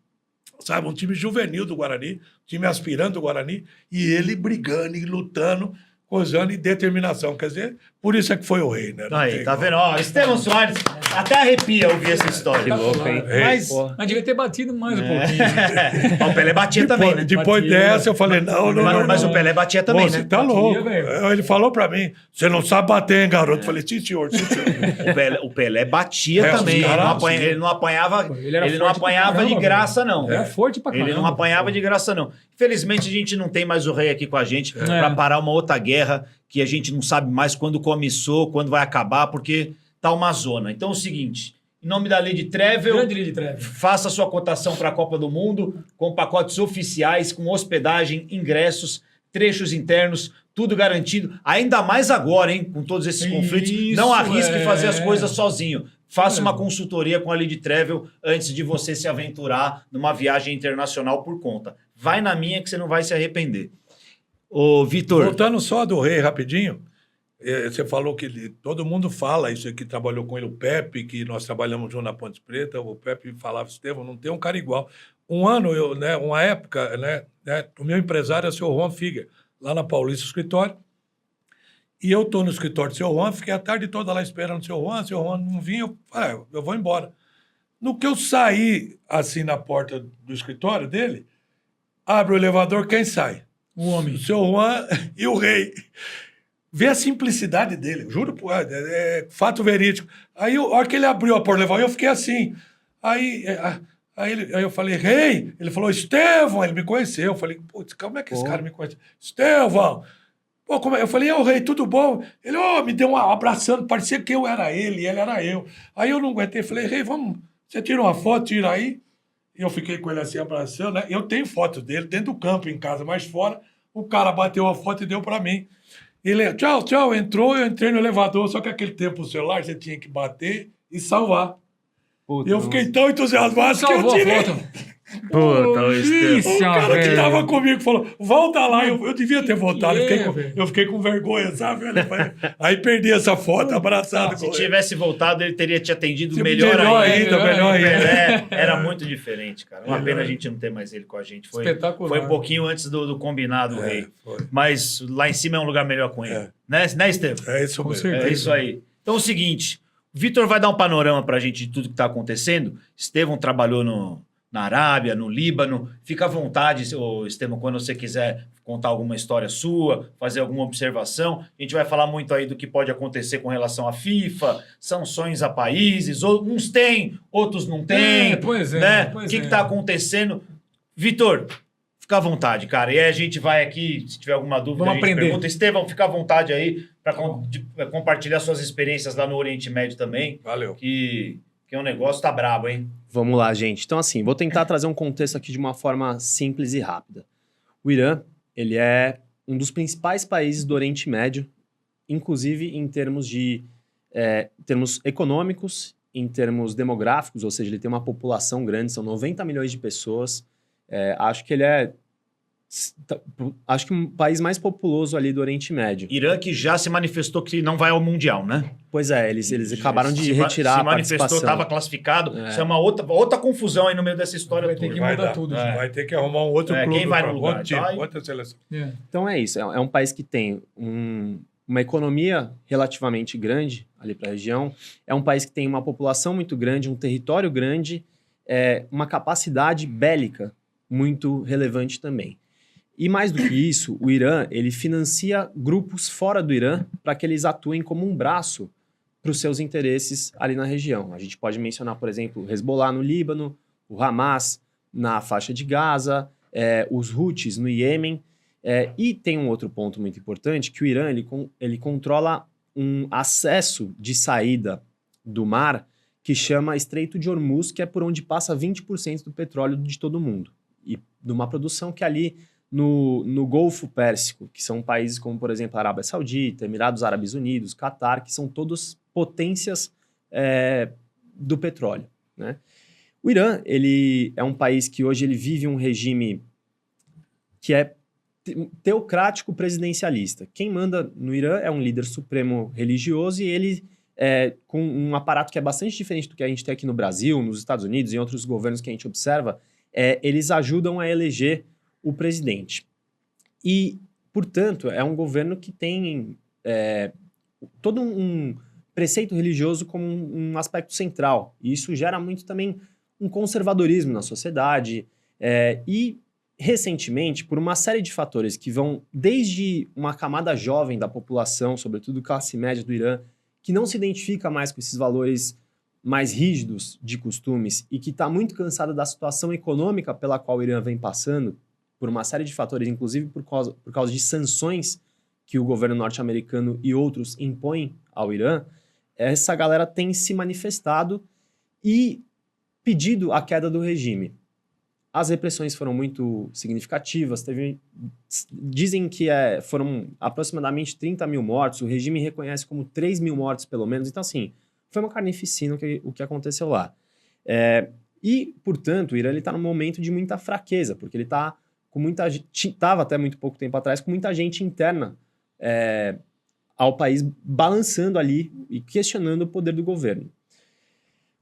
sabe, um time juvenil do Guarani, time aspirante do Guarani, e ele brigando e lutando, coisando e determinação. Quer dizer, por isso é que foi o rei, né? Não Aí, tem tá como. vendo? Ó, Estevão Soares, até arrepia ouvir essa história. Que louco, hein? Mas, Mas devia ter batido mais um pouquinho. Né? ó, o Pelé batia também, né? Depois Batia. dessa, eu falei, não. Mas o Pelé batia também, Você né? tá Batia, louco. velho. Ele falou pra mim, você não sabe bater, hein, garoto? Eu falei, sim, senhor, sim, senhor. O Pelé batia É, os também. caras, Ele não apanhava, Ele era ele não forte pra apanhava caramba, de graça, não. Era forte pra caramba. Ele não apanhava de graça, não. Infelizmente, a gente não tem mais o rei aqui com a gente para parar uma outra guerra que a gente não sabe mais quando começou, quando vai acabar, porque tá uma zona. Então é o seguinte, em nome da Lady Travel, Grande Lady Travel. faça sua cotação para a Copa do Mundo com pacotes oficiais, com hospedagem, ingressos, trechos internos, tudo garantido. Ainda mais agora, hein? Com todos esses conflitos. Isso, Não arrisque fazer as coisas sozinho. Faça uma consultoria com a Lady Travel antes de você se aventurar numa viagem internacional por conta. Vai na minha que você não vai se arrepender. Ô, Vitor. Voltando só do rei, rapidinho, você falou que todo mundo fala isso aqui, trabalhou com ele, o Pepe, que nós trabalhamos junto na Ponte Preta, o Pepe falava, Estevão, não tem um cara igual. Um ano, uma época, o meu empresário é o seu Juan Figuer, lá na Paulista Escritório, e eu estou no escritório do seu Juan, fiquei a tarde toda lá esperando o seu Juan não vinha, eu falei, eu vou embora. No que eu saí, assim, na porta do escritório dele, abre o elevador, quem sai? O homem. O seu Juan e o rei. Vê a simplicidade dele, juro, é fato verídico. Aí, a hora que ele abriu a porta, eu fiquei assim. Aí eu falei, rei, ele falou, Estevão, ele me conheceu. Eu falei, putz, como é que esse cara me conhece? Estevão! Pô, eu falei, rei, tudo bom? Ele, me deu um abraçando, parecia que eu era ele e ele era eu. Aí eu não aguentei, falei, rei, vamos, você tira uma foto, tira aí. E eu fiquei com ele assim, abraçando, né? Eu tenho fotos dele dentro do campo, em casa, mas fora, o cara bateu a foto e deu pra mim. Ele, tchau, entrou, eu entrei no elevador, só que aquele tempo o celular você tinha que bater e salvar. Puta, E eu fiquei tão entusiasmado que eu Salvou a tirei. foto. Puta, o Estevam. O cara que velho. tava comigo falou, volta lá, eu devia ter voltado. velho? Eu fiquei com vergonha, sabe? Aí perdi essa foto abraçado Se com ele. tivesse voltado, ele teria te atendido Se melhor melhor ainda. melhor ainda. Era muito diferente, cara. Uma pena a gente não ter mais ele com a gente. Espetacular. Foi um pouquinho antes do combinado, Rei. Foi. Mas lá em cima é um lugar melhor com ele. É. Né, Estevam? É isso Com mesmo. certeza. É isso aí. Então é o seguinte, o Vitor vai dar um panorama pra gente de tudo que está acontecendo. Estevão trabalhou na Arábia, no Líbano. Fica à vontade, ô, Estevão, quando você quiser contar alguma história sua, fazer alguma observação. A gente vai falar muito aí do que pode acontecer com relação à FIFA, sanções a países, uns têm, outros não têm. Pois é, Né? pois O que é. está acontecendo? Vitor, fica à vontade, cara. E aí a gente vai aqui, se tiver alguma dúvida, Vamos a gente aprender. pergunta. Estevão, fica à vontade aí para compartilhar suas experiências lá no Oriente Médio também, Valeu. que o negócio tá brabo, hein? Vamos lá, gente. Então, assim, vou tentar trazer um contexto aqui de uma forma simples e rápida. O Irã, ele é um dos principais países do Oriente Médio, inclusive em termos termos econômicos, em termos demográficos, ou seja, ele tem uma população grande, são 90 milhões de pessoas. Acho que ele é um país mais populoso ali do Oriente Médio. Irã que já se manifestou que não vai ao Mundial, né? Pois é, eles acabaram de retirar se a manifestou, participação. estava classificado. Isso é uma outra confusão aí no meio dessa história Vai ter toda. que Vai mudar dar. tudo. É. Vai ter que arrumar um outro clube. Quem vai no pra- lugar? outro time, Vai. outra seleção. É. Então é isso, é um país que tem uma economia relativamente grande ali para a região, é um país que tem uma população muito grande, um território grande, uma capacidade bélica muito relevante também. E mais do que isso, o Irã, ele financia grupos fora do Irã para que eles atuem como um braço para os seus interesses ali na região. A gente pode mencionar, por exemplo, o Hezbollah no Líbano, o Hamas na faixa de Gaza, os Houthis no Iêmen. E tem um outro ponto muito importante, que o Irã ele controla um acesso de saída do mar que chama Estreito de Hormuz, que é por onde passa 20% do petróleo de todo mundo. E de uma produção que ali no Golfo Pérsico, que são países como, por exemplo, a Arábia Saudita, Emirados Árabes Unidos, Catar, que são todos potências do petróleo, né? O Irã, ele é um país que hoje ele vive um regime que é teocrático presidencialista. Quem manda no Irã é um líder supremo religioso e ele, com um aparato que é bastante diferente do que a gente tem aqui no Brasil, nos Estados Unidos e em outros governos que a gente observa, eles ajudam a eleger o presidente. E, portanto, é um governo que tem todo um preceito religioso como um aspecto central. E isso gera muito também um conservadorismo na sociedade. E, recentemente, por uma série de fatores que vão desde uma camada jovem da população, sobretudo classe média do Irã, que não se identifica mais com esses valores mais rígidos de costumes e que está muito cansada da situação econômica pela qual o Irã vem passando, por uma série de fatores, inclusive por causa de sanções que o governo norte-americano e outros impõem ao Irã, essa galera tem se manifestado e pedido a queda do regime. As repressões foram muito significativas, dizem que foram aproximadamente 30 mil mortos, o regime reconhece como 3 mil mortos pelo menos, então assim, foi uma carnificina o que aconteceu lá. E, portanto, o Irã está num momento de muita fraqueza, porque ele está com muita gente, estava até muito pouco tempo atrás, com muita gente interna ao país balançando ali e questionando o poder do governo.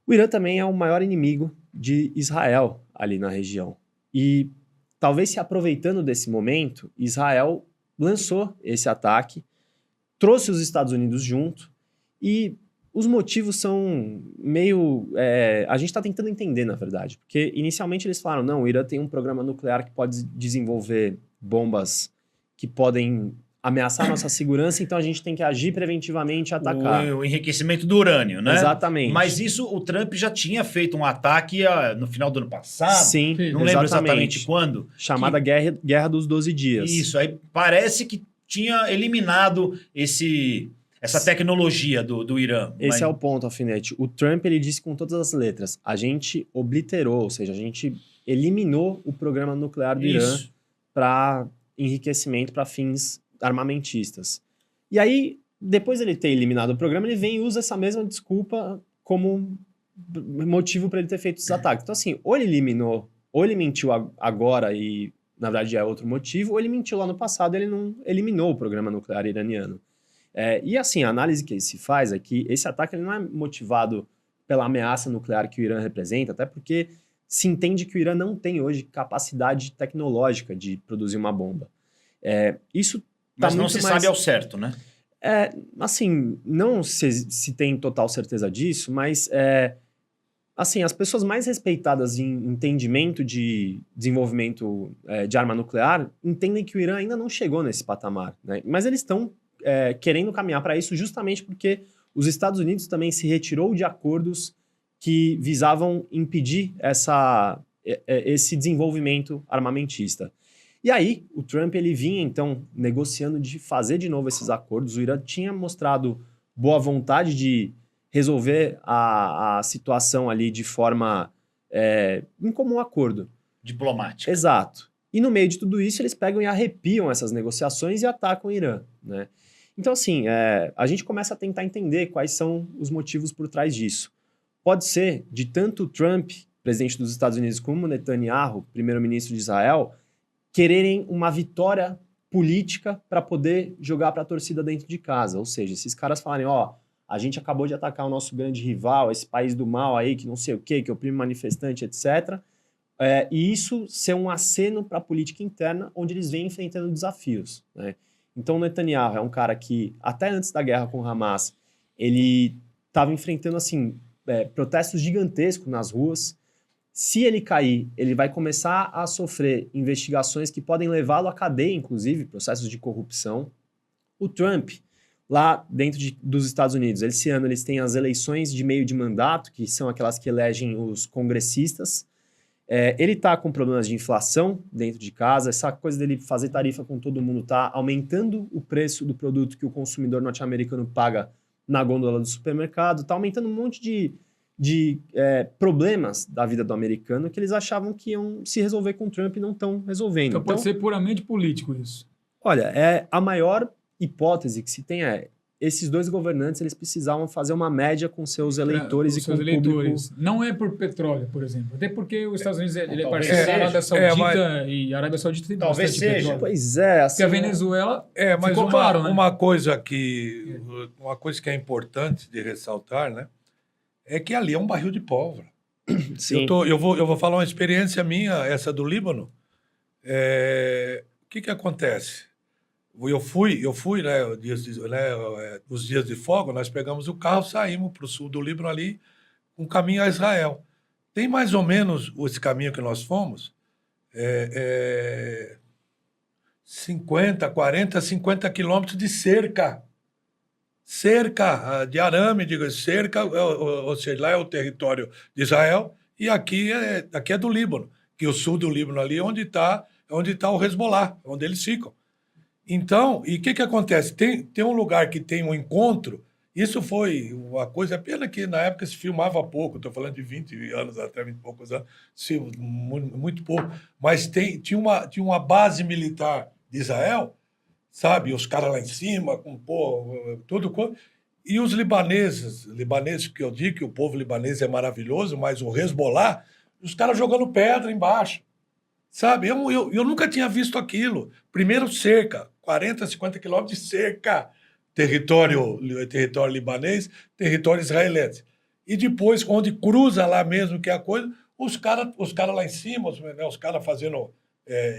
O Irã também é o maior inimigo de Israel ali na região. E talvez se aproveitando desse momento, Israel lançou esse ataque, trouxe os Estados Unidos junto e os motivos são meio... a gente está tentando entender, na verdade, porque inicialmente eles falaram, não, o Irã tem um programa nuclear que pode desenvolver bombas que podem ameaçar nossa segurança, então a gente tem que agir preventivamente e atacar. O enriquecimento do urânio, né? Exatamente. Mas isso, o Trump já tinha feito um ataque no final do ano passado. Sim, Não lembro exatamente quando. Chamada Guerra dos 12 Dias. Isso, aí parece que tinha eliminado essa tecnologia do Irã. Esse é o ponto, Alfinete. O Trump, ele disse com todas as letras, a gente obliterou, ou seja, a gente eliminou o programa nuclear do Irã para enriquecimento, para fins armamentistas. E aí, depois ele ter eliminado o programa, ele vem e usa essa mesma desculpa como motivo para ele ter feito esses ataques. Então, assim, ou ele eliminou ou ele mentiu agora e, na verdade, é outro motivo, ou ele mentiu lá no passado e ele não eliminou o programa nuclear iraniano. E assim, a análise que se faz é que esse ataque ele não é motivado pela ameaça nuclear que o Irã representa, até porque se entende que o Irã não tem hoje capacidade tecnológica de produzir uma bomba. Isso Mas tá não muito se mais... sabe ao certo, né? Assim, não se tem total certeza disso, mas assim, as pessoas mais respeitadas em entendimento de desenvolvimento de arma nuclear entendem que o Irã ainda não chegou nesse patamar, né? Mas eles estão querendo caminhar para isso justamente porque os Estados Unidos também se retirou de acordos que visavam impedir esse desenvolvimento armamentista. E aí, o Trump ele vinha, então, negociando de fazer de novo esses acordos. O Irã tinha mostrado boa vontade de resolver a situação ali de forma em comum acordo. Diplomática. Exato. E no meio de tudo isso, eles pegam e arrepiam essas negociações e atacam o Irã, né? Então, assim, a gente começa a tentar entender quais são os motivos por trás disso. Pode ser de tanto o Trump, presidente dos Estados Unidos, como o Netanyahu, primeiro-ministro de Israel, quererem uma vitória política para poder jogar para a torcida dentro de casa. Ou seja, esses caras falarem, a gente acabou de atacar o nosso grande rival, esse país do mal aí, que não sei o quê, que oprime manifestante, etc. E isso ser um aceno para a política interna, onde eles vêm enfrentando desafios, né? Então, o Netanyahu é um cara que, até antes da guerra com o Hamas, ele estava enfrentando assim, protestos gigantescos nas ruas. Se ele cair, ele vai começar a sofrer investigações que podem levá-lo à cadeia, inclusive, processos de corrupção. O Trump, lá dentro dos Estados Unidos, esse ano eles têm as eleições de meio de mandato, que são aquelas que elegem os congressistas. Ele está com problemas de inflação dentro de casa, essa coisa dele fazer tarifa com todo mundo está aumentando o preço do produto que o consumidor norte-americano paga na gôndola do supermercado, está aumentando um monte de problemas da vida do americano que eles achavam que iam se resolver com o Trump e não estão resolvendo. Então pode ser puramente político isso. Olha, a maior hipótese que se tem esses dois governantes eles precisavam fazer uma média com seus eleitores e com o público. Não é por petróleo, por exemplo. Até porque os Estados Unidos ele é talvez parceiro da Arábia seja. Saudita e a Arábia Saudita tem Talvez bastante seja. petróleo. Pois é. Assim, Porque a Venezuela mas ficou claro, né? uma coisa que é importante de ressaltar, né, é que ali é um barril de pólvora. Sim. Eu vou falar uma experiência minha, essa do Líbano. O que acontece? Eu fui, né, os dias de folga, nós pegamos o carro, saímos para o sul do Líbano ali, um caminho a Israel. Tem mais ou menos esse caminho que nós fomos, 50 quilômetros de cerca. Cerca de arame, cerca, ou seja, lá é o território de Israel, e aqui é do Líbano, que o sul do Líbano ali é onde está o Hezbollah, onde eles ficam. Então, e o que acontece? Tem um lugar que tem um encontro, isso foi uma coisa, pena que na época se filmava pouco, estou falando de 20 anos, até 20 e poucos anos, muito pouco, mas tinha uma base militar de Israel, sabe? Os caras lá em cima, com tudo. E os libaneses que eu digo que o povo libanês é maravilhoso, mas o Hezbollah, os caras jogando pedra embaixo. Sabe, eu nunca tinha visto aquilo. Primeiro cerca, 40, 50 quilômetros de cerca, território libanês, território israelense. E depois, onde cruza lá mesmo, que é a coisa, os cara lá em cima, né, os caras fazendo,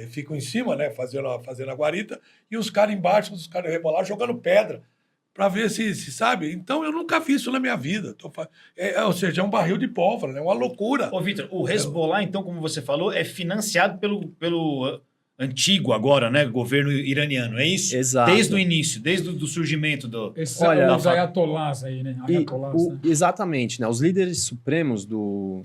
ficam em cima, né, fazendo a guarita, e os caras embaixo, os caras rebolar, jogando pedra, para ver se sabe. Então, eu nunca vi isso na minha vida. Ou seja, é um barril de pólvora, né? Uma loucura. Ô, Vitor, o Hezbollah, então, como você falou, é financiado pelo antigo agora, né, governo iraniano, é isso? Exato. Desde o início, desde o surgimento do... Olha, os ayatollahs aí, né? Ayatollahs, né? Exatamente, né? Os líderes supremos do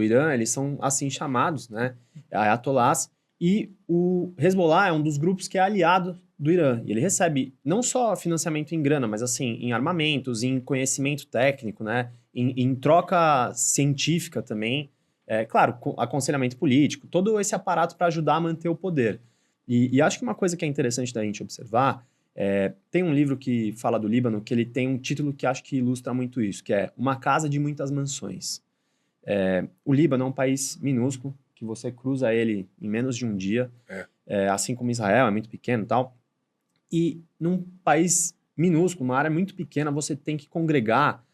Irã, eles são assim chamados, né? Ayatollahs. E o Hezbollah é um dos grupos que é aliado do Irã. E ele recebe não só financiamento em grana, mas assim, em armamentos, em conhecimento técnico, né? Em troca científica também. Claro, aconselhamento político, todo esse aparato para ajudar a manter o poder. E acho que uma coisa que é interessante da gente observar, tem um livro que fala do Líbano, que ele tem um título que acho que ilustra muito isso, que é Uma Casa de Muitas Mansões. O Líbano é um país minúsculo, que você cruza ele em menos de um dia, assim como Israel é muito pequeno e tal. E num país minúsculo, uma área muito pequena, você tem que congregar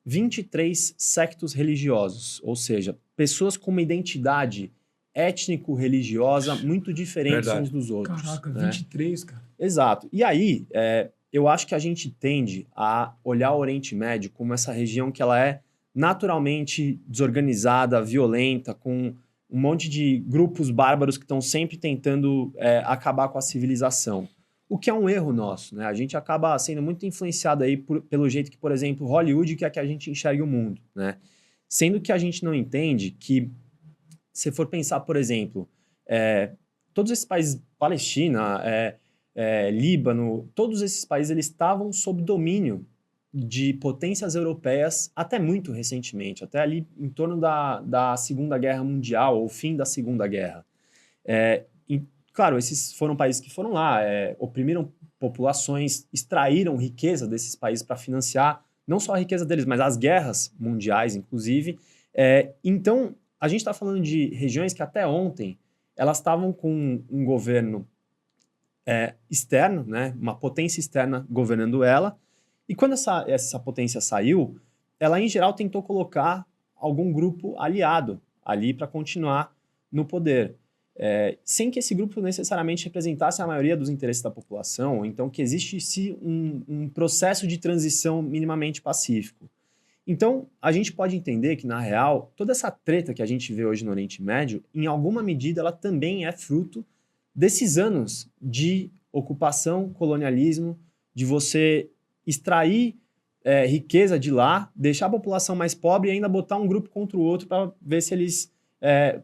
23 sectos religiosos, ou seja, pessoas com uma identidade étnico-religiosa muito diferentes uns dos outros. Caraca, né? 23, cara. Exato. E aí, eu acho que a gente tende a olhar o Oriente Médio como essa região que ela é naturalmente desorganizada, violenta, com um monte de grupos bárbaros que estão sempre tentando acabar com a civilização. O que é um erro nosso, né? A gente acaba sendo muito influenciado aí pelo jeito que, por exemplo, Hollywood quer que a gente enxergue o mundo, né? Sendo que a gente não entende que, se for pensar, por exemplo, todos esses países, Palestina, Líbano, todos esses países eles estavam sob domínio de potências europeias até muito recentemente, até ali em torno da Segunda Guerra Mundial, ou fim da Segunda Guerra. Claro, esses foram países que foram lá, oprimiram populações, extraíram riqueza desses países para financiar não só a riqueza deles, mas as guerras mundiais, inclusive. Então, a gente está falando de regiões que até ontem elas estavam com um governo externo, né, uma potência externa governando ela, e quando essa potência saiu, ela em geral tentou colocar algum grupo aliado ali para continuar no poder. Sem que esse grupo necessariamente representasse a maioria dos interesses da população, ou então que existisse um processo de transição minimamente pacífico. Então, a gente pode entender que, na real, toda essa treta que a gente vê hoje no Oriente Médio, em alguma medida, ela também é fruto desses anos de ocupação, colonialismo, de você extrair riqueza de lá, deixar a população mais pobre e ainda botar um grupo contra o outro para ver se eles...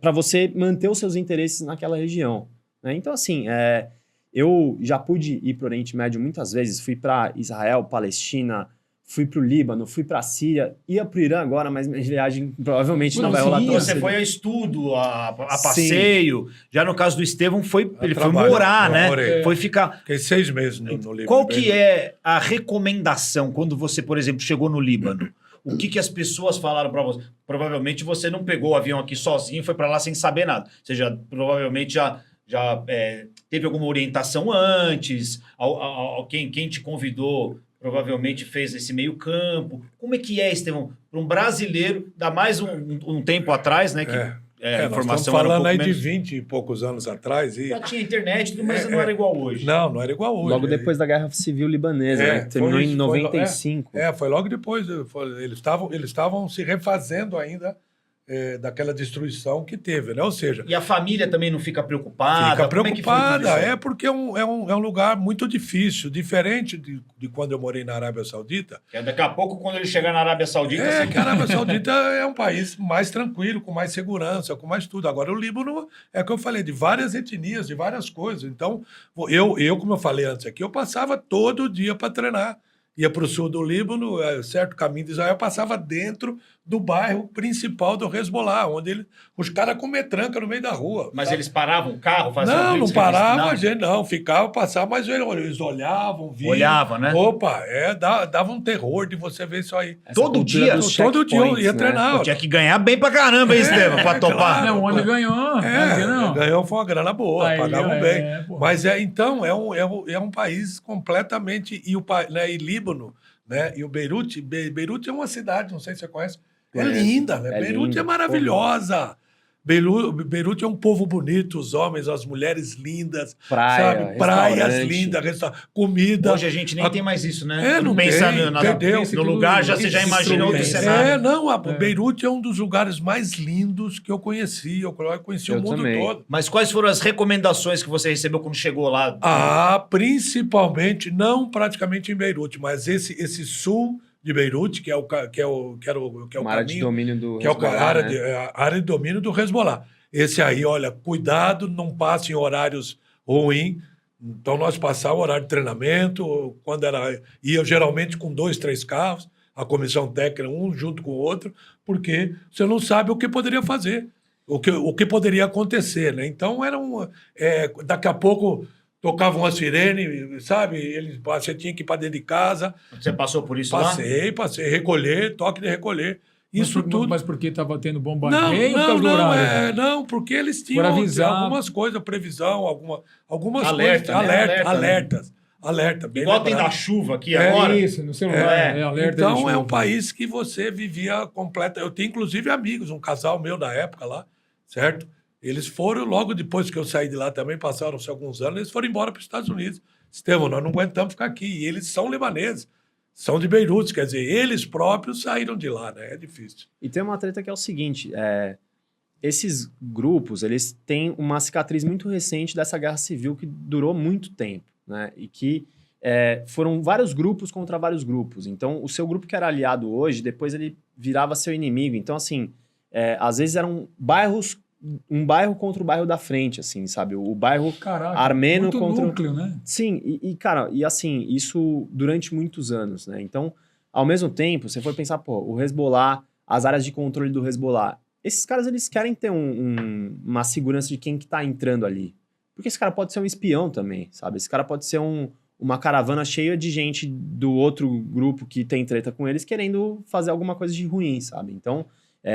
para você manter os seus interesses naquela região. Né? Então, assim, eu já pude ir para o Oriente Médio muitas vezes, fui para Israel, Palestina, fui para o Líbano, fui para a Síria, ia para o Irã agora, mas minha viagem provavelmente não vai rolar tão Você cedo. foi a estudo, a passeio. Já no caso do Estevão, ele foi trabalho. morar, Eu né? morei. Foi ficar... Fiquei 6 meses no Líbano. Qual que é a recomendação quando você, por exemplo, chegou no Líbano? O que as pessoas falaram para você? Provavelmente você não pegou o avião aqui sozinho e foi para lá sem saber nada. Você provavelmente já teve alguma orientação antes, quem te convidou provavelmente fez esse meio campo. Como é que Estevão? Para um brasileiro, dá mais um tempo atrás, né? Que a nós informação estamos era um falando pouco aí menos... de 20 e poucos anos atrás. E... Já tinha internet, mas não era igual hoje. Não era igual hoje. Logo depois da Guerra Civil Libanesa, né? Que terminou em 95. Foi logo depois. Eles estavam se refazendo ainda daquela destruição que teve, né? Ou seja... E a família também não fica preocupada? Fica Como é que foi tudo preocupada, isso? porque é um lugar muito difícil, diferente de quando eu morei na Arábia Saudita. Daqui a pouco, quando ele chegar na Arábia Saudita... Que a Arábia Saudita é um país mais tranquilo, com mais segurança, com mais tudo. Agora, o Líbano, é o que eu falei, de várias etnias, de várias coisas. Então, como eu falei antes aqui, eu passava todo dia para treinar. Ia para o sul do Líbano, certo caminho de Israel, passava dentro do bairro principal do Hezbollah, onde os caras com metranca no meio da rua. Mas sabe? eles paravam o carro? Faziam Não blitz, parava, não. a gente não, ficava, passava, mas eles olhavam, viam. Olhavam, né? Opa, dava um terror de você ver isso aí. Essa Todo cultura dia? dos Todo dia eu ia checkpoints, né? treinar. Tinha que ganhar bem pra caramba, hein, Estevão? Pra topar. claro. Não, o homem ganhou. Não. Ganhou foi uma grana boa, Aí, pagavam bem. pô. Mas então é um país completamente. E Líbano, né? E o Beirute é uma cidade, não sei se você conhece. É linda, né? Beirute linda, é maravilhosa. Beirute é um povo bonito, os homens, as mulheres lindas, Praia, sabe? Praias restaurante. lindas, comida. Hoje a gente nem tem mais isso, né? não pensa tem, no perdeu. no lugar, você já imagina outro cenário. Beirute é um dos lugares mais lindos que eu conheci. Eu conheci o mundo também. todo. Mas quais foram as recomendações que você recebeu quando chegou lá? Principalmente, não praticamente em Beirute, mas esse sul de Beirute, que é o Uma área de caminho, domínio do que é a Hezbollah, área, né? a área de domínio do Hezbollah. Esse aí, olha, cuidado, não passe em horários ruins. Então, nós passávamos horário de treinamento, ia geralmente com 2, 3 carros, a comissão técnica, um junto com o outro, porque você não sabe o que poderia fazer, o que poderia acontecer, né? Então, daqui a pouco tocava uma sirene, sabe? Você tinha que ir para dentro de casa. Você passou por isso lá? Passei, recolher, toque de recolher. Isso tudo. Mas porque estava tendo Não, bombardeio ou por não, causa do não, horário? não, porque eles Por tinham avisar. algumas coisas, previsão, algumas Alerta, coisas, né? Alerta, alertas. Alerta, bem Igual tem lembrado. da chuva aqui É agora. Isso, no celular, alerta de Então, é um chuva. país que você vivia completa. Eu tinha, inclusive, amigos, um casal meu da época lá, certo? Eles foram, logo depois que eu saí de lá também, passaram-se alguns anos, eles foram embora para os Estados Unidos. Estevão, nós não aguentamos ficar aqui. E eles são libaneses, são de Beirute, quer dizer, eles próprios saíram de lá, né? É difícil. E tem uma treta que é o seguinte, esses grupos, eles têm uma cicatriz muito recente dessa guerra civil que durou muito tempo, né? E que foram vários grupos contra vários grupos. Então, o seu grupo que era aliado hoje, depois ele virava seu inimigo. Então, assim, às vezes eram bairros, um bairro contra o bairro da frente, assim, sabe? O bairro Caraca, armeno muito contra... núcleo, né? Sim, cara, e assim, isso durante muitos anos, né? Então, ao mesmo tempo, você for pensar, pô, o Hezbollah, as áreas de controle do Hezbollah, esses caras, eles querem ter uma segurança de quem que tá entrando ali. Porque esse cara pode ser um espião também, sabe? Esse cara pode ser uma caravana cheia de gente do outro grupo que tem treta com eles querendo fazer alguma coisa de ruim, sabe? Então,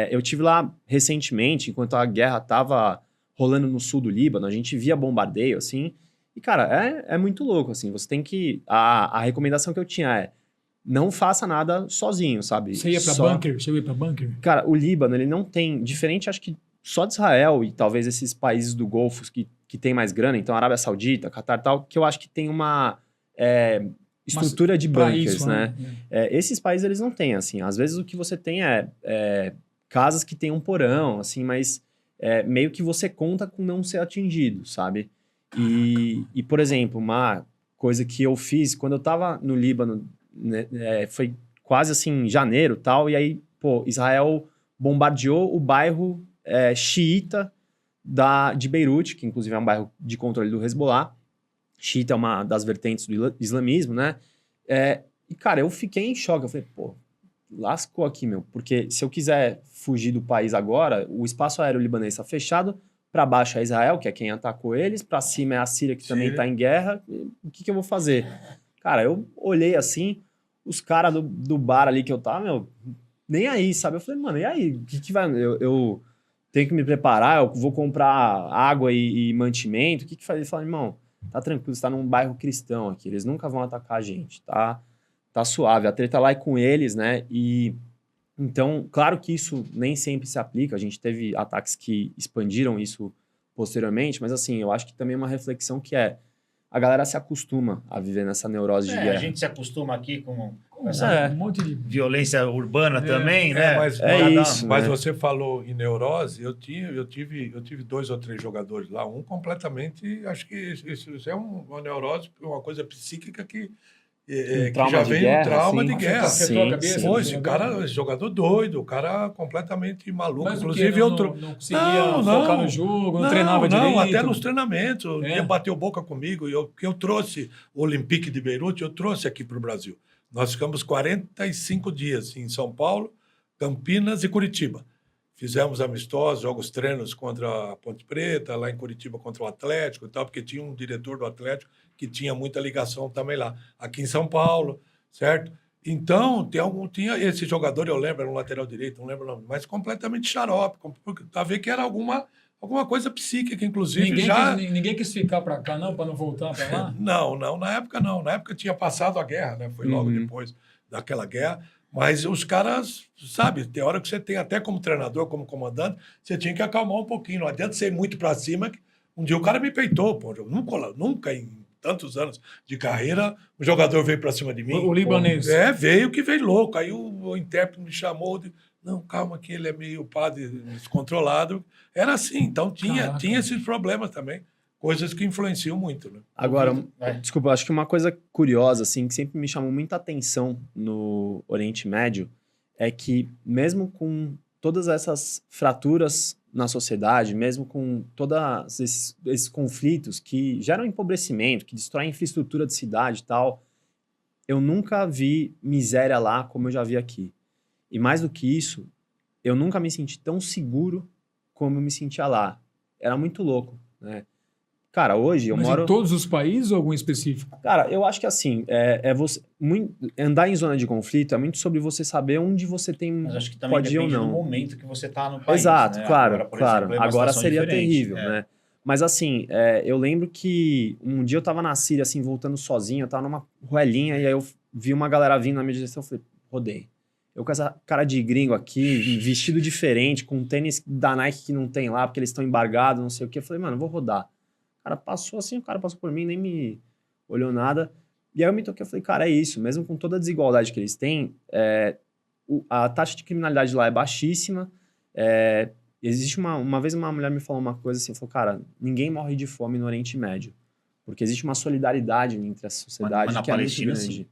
eu tive lá recentemente, enquanto a guerra tava rolando no sul do Líbano, a gente via bombardeio, assim, e, cara, é muito louco, assim, você tem que... A recomendação que eu tinha não faça nada sozinho, sabe? Você ia pra bunker? Você ia pra bunker? Cara, o Líbano, ele não tem... Diferente, acho que só de Israel e talvez esses países do Golfo que tem mais grana, então Arábia Saudita, Catar e tal, que eu acho que tem uma estrutura de pra bunkers, isso, né? Esses países, eles não têm, assim. Às vezes o que você tem casas que tem um porão, assim, mas meio que você conta com não ser atingido, sabe? E, por exemplo, uma coisa que eu fiz quando eu tava no Líbano, né, foi quase assim em janeiro e tal, e aí, pô, Israel bombardeou o bairro xiita de Beirute, que inclusive é um bairro de controle do Hezbollah. Xiita é uma das vertentes do islamismo, né? E, cara, eu fiquei em choque. Eu falei, pô, lascou aqui, meu. Porque se eu quiser fugir do país agora, o espaço aéreo libanês está fechado. Para baixo é Israel, que é quem atacou eles. Para cima é a Síria, que também está em guerra. O que eu vou fazer? Cara, eu olhei assim, os caras do bar ali que eu tava, meu, nem aí, sabe? Eu falei, mano, e aí? O que vai... Eu tenho que me preparar, eu vou comprar água e mantimento. O que faz? Ele falou, irmão, tá tranquilo, você tá num bairro cristão aqui, eles nunca vão atacar a gente, tá suave. A treta lá é com eles, né? E então, claro que isso nem sempre se aplica, a gente teve ataques que expandiram isso posteriormente, mas assim, eu acho que também é uma reflexão que a galera se acostuma a viver nessa neurose de guerra. A gente se acostuma aqui com essa Um monte de... violência urbana também, né? Mas, isso, mas né? você falou em neurose, eu tive 2 ou 3 jogadores lá, um completamente, acho que isso é uma neurose, uma coisa psíquica que trauma já de vem guerra, um trauma sim. de guerra. Afetou a Sim, cabeça? sim. Pô, do esse jogador doido, o cara completamente maluco. Mas Inclusive, o quê? Não conseguia focar no jogo, não treinava direito? Não, até nos treinamentos. Um dia bateu boca comigo, que eu trouxe o Olympique de Beirute, eu trouxe aqui para o Brasil. Nós ficamos 45 dias em São Paulo, Campinas e Curitiba. Fizemos amistosos, jogos treinos contra a Ponte Preta, lá em Curitiba contra o Atlético e tal, porque tinha um diretor do Atlético que tinha muita ligação também lá. Aqui em São Paulo, certo? Então, tinha esse jogador, eu lembro, era um lateral direito, não lembro o nome, mas completamente xarope, tá vendo que era alguma coisa psíquica, inclusive. Ninguém quis ficar para cá, não, para não voltar para lá? Não, na época não. Na época tinha passado a guerra, né? Foi logo depois daquela guerra. Mas os caras, sabe, tem hora que você tem, até como treinador, como comandante, você tinha que acalmar um pouquinho. Não adianta você ir muito para cima. Um dia o cara me peitou, pô. Eu nunca em tantos anos de carreira, o jogador veio para cima de mim. O libanês. Veio que veio louco. Aí o intérprete me chamou de... Não, calma que ele é meio padre descontrolado. Era assim, então tinha esses problemas também. Coisas que influenciam muito, né? Agora, desculpa, acho que uma coisa curiosa, assim, que sempre me chamou muita atenção no Oriente Médio é que, mesmo com todas essas fraturas na sociedade, mesmo com todos esses conflitos que geram empobrecimento, que destroem a infraestrutura de cidade e tal, eu nunca vi miséria lá como eu já vi aqui. E mais do que isso, eu nunca me senti tão seguro como eu me sentia lá. Era muito louco, né? Cara, hoje eu Mas moro... em todos os países ou algum específico? Cara, eu acho que assim, andar em zona de conflito é muito sobre você saber onde você tem Mas acho que também pode ir ou depende do não. momento que você está no país. Exato, né? claro, Agora, por claro. exemplo, é uma Agora situação seria diferente. terrível, É. né? Mas assim, eu lembro que um dia eu tava na Síria, assim, voltando sozinho, eu tava numa ruelinha, e aí eu vi uma galera vindo na minha direção, eu falei, rodei. Eu com essa cara de gringo aqui, vestido diferente, com um tênis da Nike que não tem lá, porque eles estão embargados, não sei o quê. Eu falei, mano, eu vou rodar. O cara passou assim, o cara passou por mim, nem me olhou nada. E aí eu me toquei, eu falei, cara, é isso. Mesmo com toda a desigualdade que eles têm, a taxa de criminalidade lá é baixíssima. Existe uma vez uma mulher me falou uma coisa assim, falou, cara, ninguém morre de fome no Oriente Médio. Porque existe uma solidariedade entre a sociedade Mas na que é muito Palestina, grande. sim.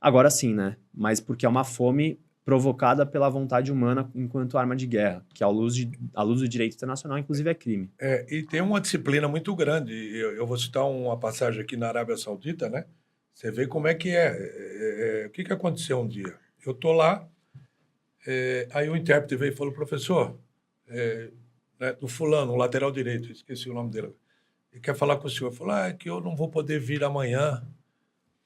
Agora sim, né? Mas porque é uma fome provocada pela vontade humana enquanto arma de guerra, que à luz do direito internacional, inclusive, é crime. E tem uma disciplina muito grande. Eu vou citar uma passagem aqui na Arábia Saudita, né? Você vê como é que é. O que aconteceu um dia? Eu tô lá, aí o intérprete veio e falou, professor, né, do fulano, o lateral direito, esqueci o nome dele, ele quer falar com o senhor. Falou, é que eu não vou poder vir amanhã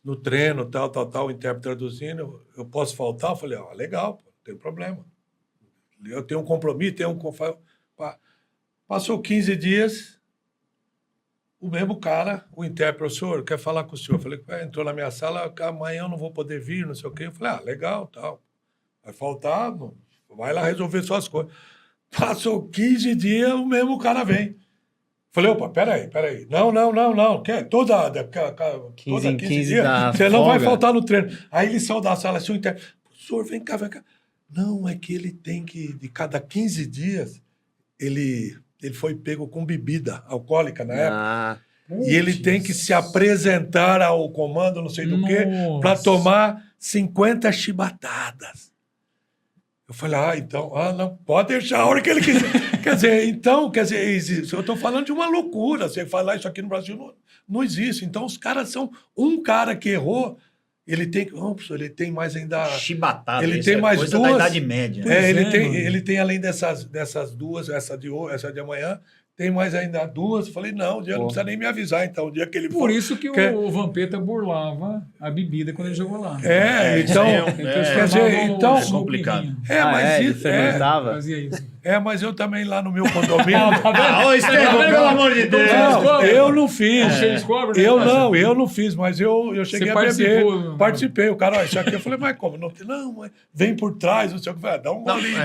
no treino, tal, o intérprete traduzindo, eu posso faltar? Eu falei, legal, pô, não tem problema. Eu tenho um compromisso, Passou 15 dias, o mesmo cara, o intérprete, senhor, quer falar com o senhor. Eu falei, entrou na minha sala, amanhã eu não vou poder vir, não sei o quê. Eu falei, legal, tal. Vai faltar, vai lá resolver suas coisas. Passou 15 dias, o mesmo cara vem. Falei, opa, peraí. Não. Toda 15 dias, você não vai faltar no treino. Aí ele saiu da sala, assim, o intérprete, senhor, vem cá. Não, é que ele tem que, de cada 15 dias, ele foi pego com bebida alcoólica na época. E ele tem que se apresentar ao comando, não sei do quê, para tomar 50 chibatadas. Eu falei, então, não, pode deixar a hora que ele quiser. quer dizer, eu estou falando de uma loucura. Você falar isso aqui no Brasil não existe. Então, os caras são... Um cara que errou, ele tem mais ainda... Chibatada. Ele tem mais coisa duas... da Idade Média. Ele tem, além dessas duas, essa de amanhã, tem mais ainda duas. Eu falei, não precisa nem me avisar, então. O dia que ele Por isso que o Vampeta burlava a bebida quando ele jogou lá. Então... Então, é complicado. Ele fermentava. Fazia isso. Mas eu também lá no meu condomínio... Ô, Estevão, pelo amor de Deus. Não, eu não fiz. Eu não fiz, mas eu cheguei a beber. Participei. O cara, isso aqui, eu falei, mas como? Não, mas vem por trás, não sei o que. Dá um golinho.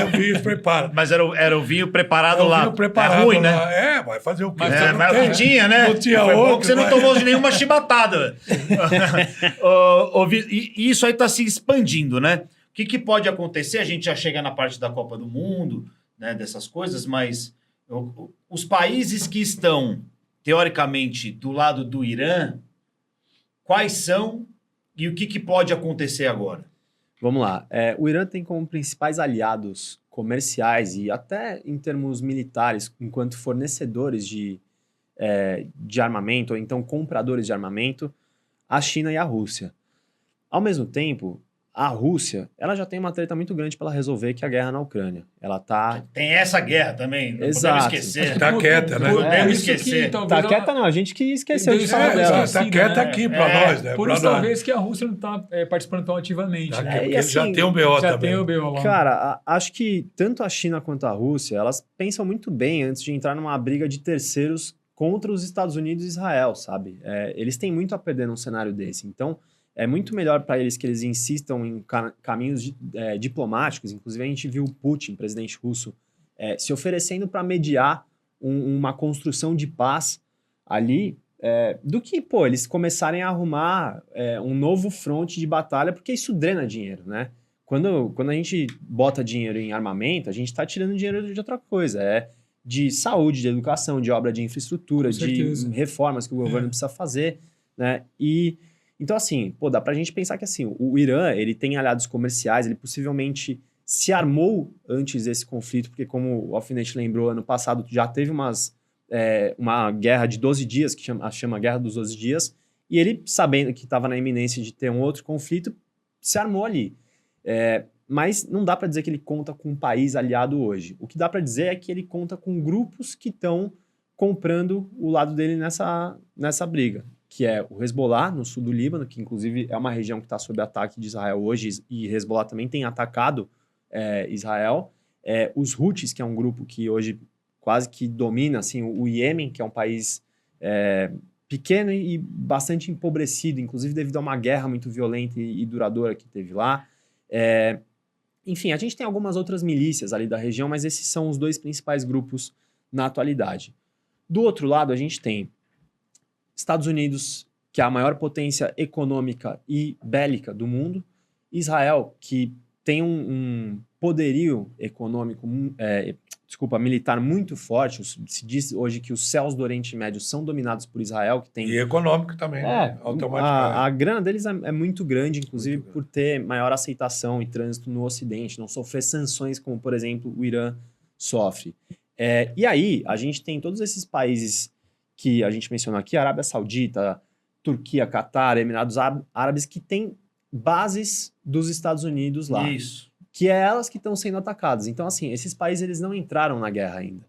O vinho prepara. Mas era o vinho preparado lá. Vinho preparado é ruim, lá. né? Vai fazer o quê? Mas não tinha, né? Não tinha Foi outro. Bom que você não tomou nenhuma chibatada. E isso aí está se expandindo, né? O que pode acontecer? A gente já chega na parte da Copa do Mundo, né, dessas coisas, mas os países que estão, teoricamente, do lado do Irã, quais são e o que pode acontecer agora? Vamos lá. O Irã tem como principais aliados comerciais e até em termos militares, enquanto fornecedores de armamento, ou então compradores de armamento, a China e a Rússia. Ao mesmo tempo, a Rússia, ela já tem uma treta muito grande para ela resolver, que é a guerra na Ucrânia. Ela tá... Tem essa guerra também, não Exato. podemos esquecer. Tá quieta, né? Podemos esquecer. Tá quieta não, a gente que esqueceu de falar dela. Tá quieta aqui para nós, né? Por isso, talvez, que a Rússia não está participando tão ativamente. Tá, né? porque assim, já tem o BO Já também. tem o BO lá. Cara, acho que tanto a China quanto a Rússia, elas pensam muito bem antes de entrar numa briga de terceiros contra os Estados Unidos e Israel, sabe? Eles têm muito a perder num cenário desse. Então, é muito melhor para eles que eles insistam em caminhos diplomáticos. Inclusive, a gente viu o Putin, presidente russo, se oferecendo para mediar uma construção de paz ali, do que, eles começarem a arrumar um novo fronte de batalha, porque isso drena dinheiro, né? Quando a gente bota dinheiro em armamento, a gente está tirando dinheiro de outra coisa. De saúde, de educação, de obra de infraestrutura, de reformas que o governo precisa fazer, né? Então, assim, dá pra gente pensar que, assim, o Irã, ele tem aliados comerciais, ele possivelmente se armou antes desse conflito, porque, como o Alfinete lembrou, ano passado já teve uma guerra de 12 dias, que chama Guerra dos 12 Dias, e ele, sabendo que estava na iminência de ter um outro conflito, se armou ali. Mas não dá para dizer que ele conta com um país aliado hoje. O que dá para dizer é que ele conta com grupos que estão comprando o lado dele nessa briga, que é o Hezbollah, no sul do Líbano, que inclusive é uma região que está sob ataque de Israel hoje, e Hezbollah também tem atacado Israel. Os Houthis, que é um grupo que hoje quase que domina assim, o Iêmen, que é um país pequeno e bastante empobrecido, inclusive devido a uma guerra muito violenta e duradoura que teve lá. Enfim, a gente tem algumas outras milícias ali da região, mas esses são os 2 principais grupos na atualidade. Do outro lado, a gente tem Estados Unidos, que é a maior potência econômica e bélica do mundo, Israel, que tem um poderio econômico, militar muito forte. Se diz hoje que os céus do Oriente Médio são dominados por Israel, que tem... E econômico também, né? Automaticamente. A grana deles é muito grande, inclusive por ter maior aceitação e trânsito no Ocidente, não sofrer sanções como, por exemplo, o Irã sofre. E aí, a gente tem todos esses países que a gente mencionou aqui, Arábia Saudita, Turquia, Catar, Emirados Árabes, que têm bases dos Estados Unidos lá. Isso. Que é elas que estão sendo atacadas. Então, assim, esses países eles não entraram na guerra ainda.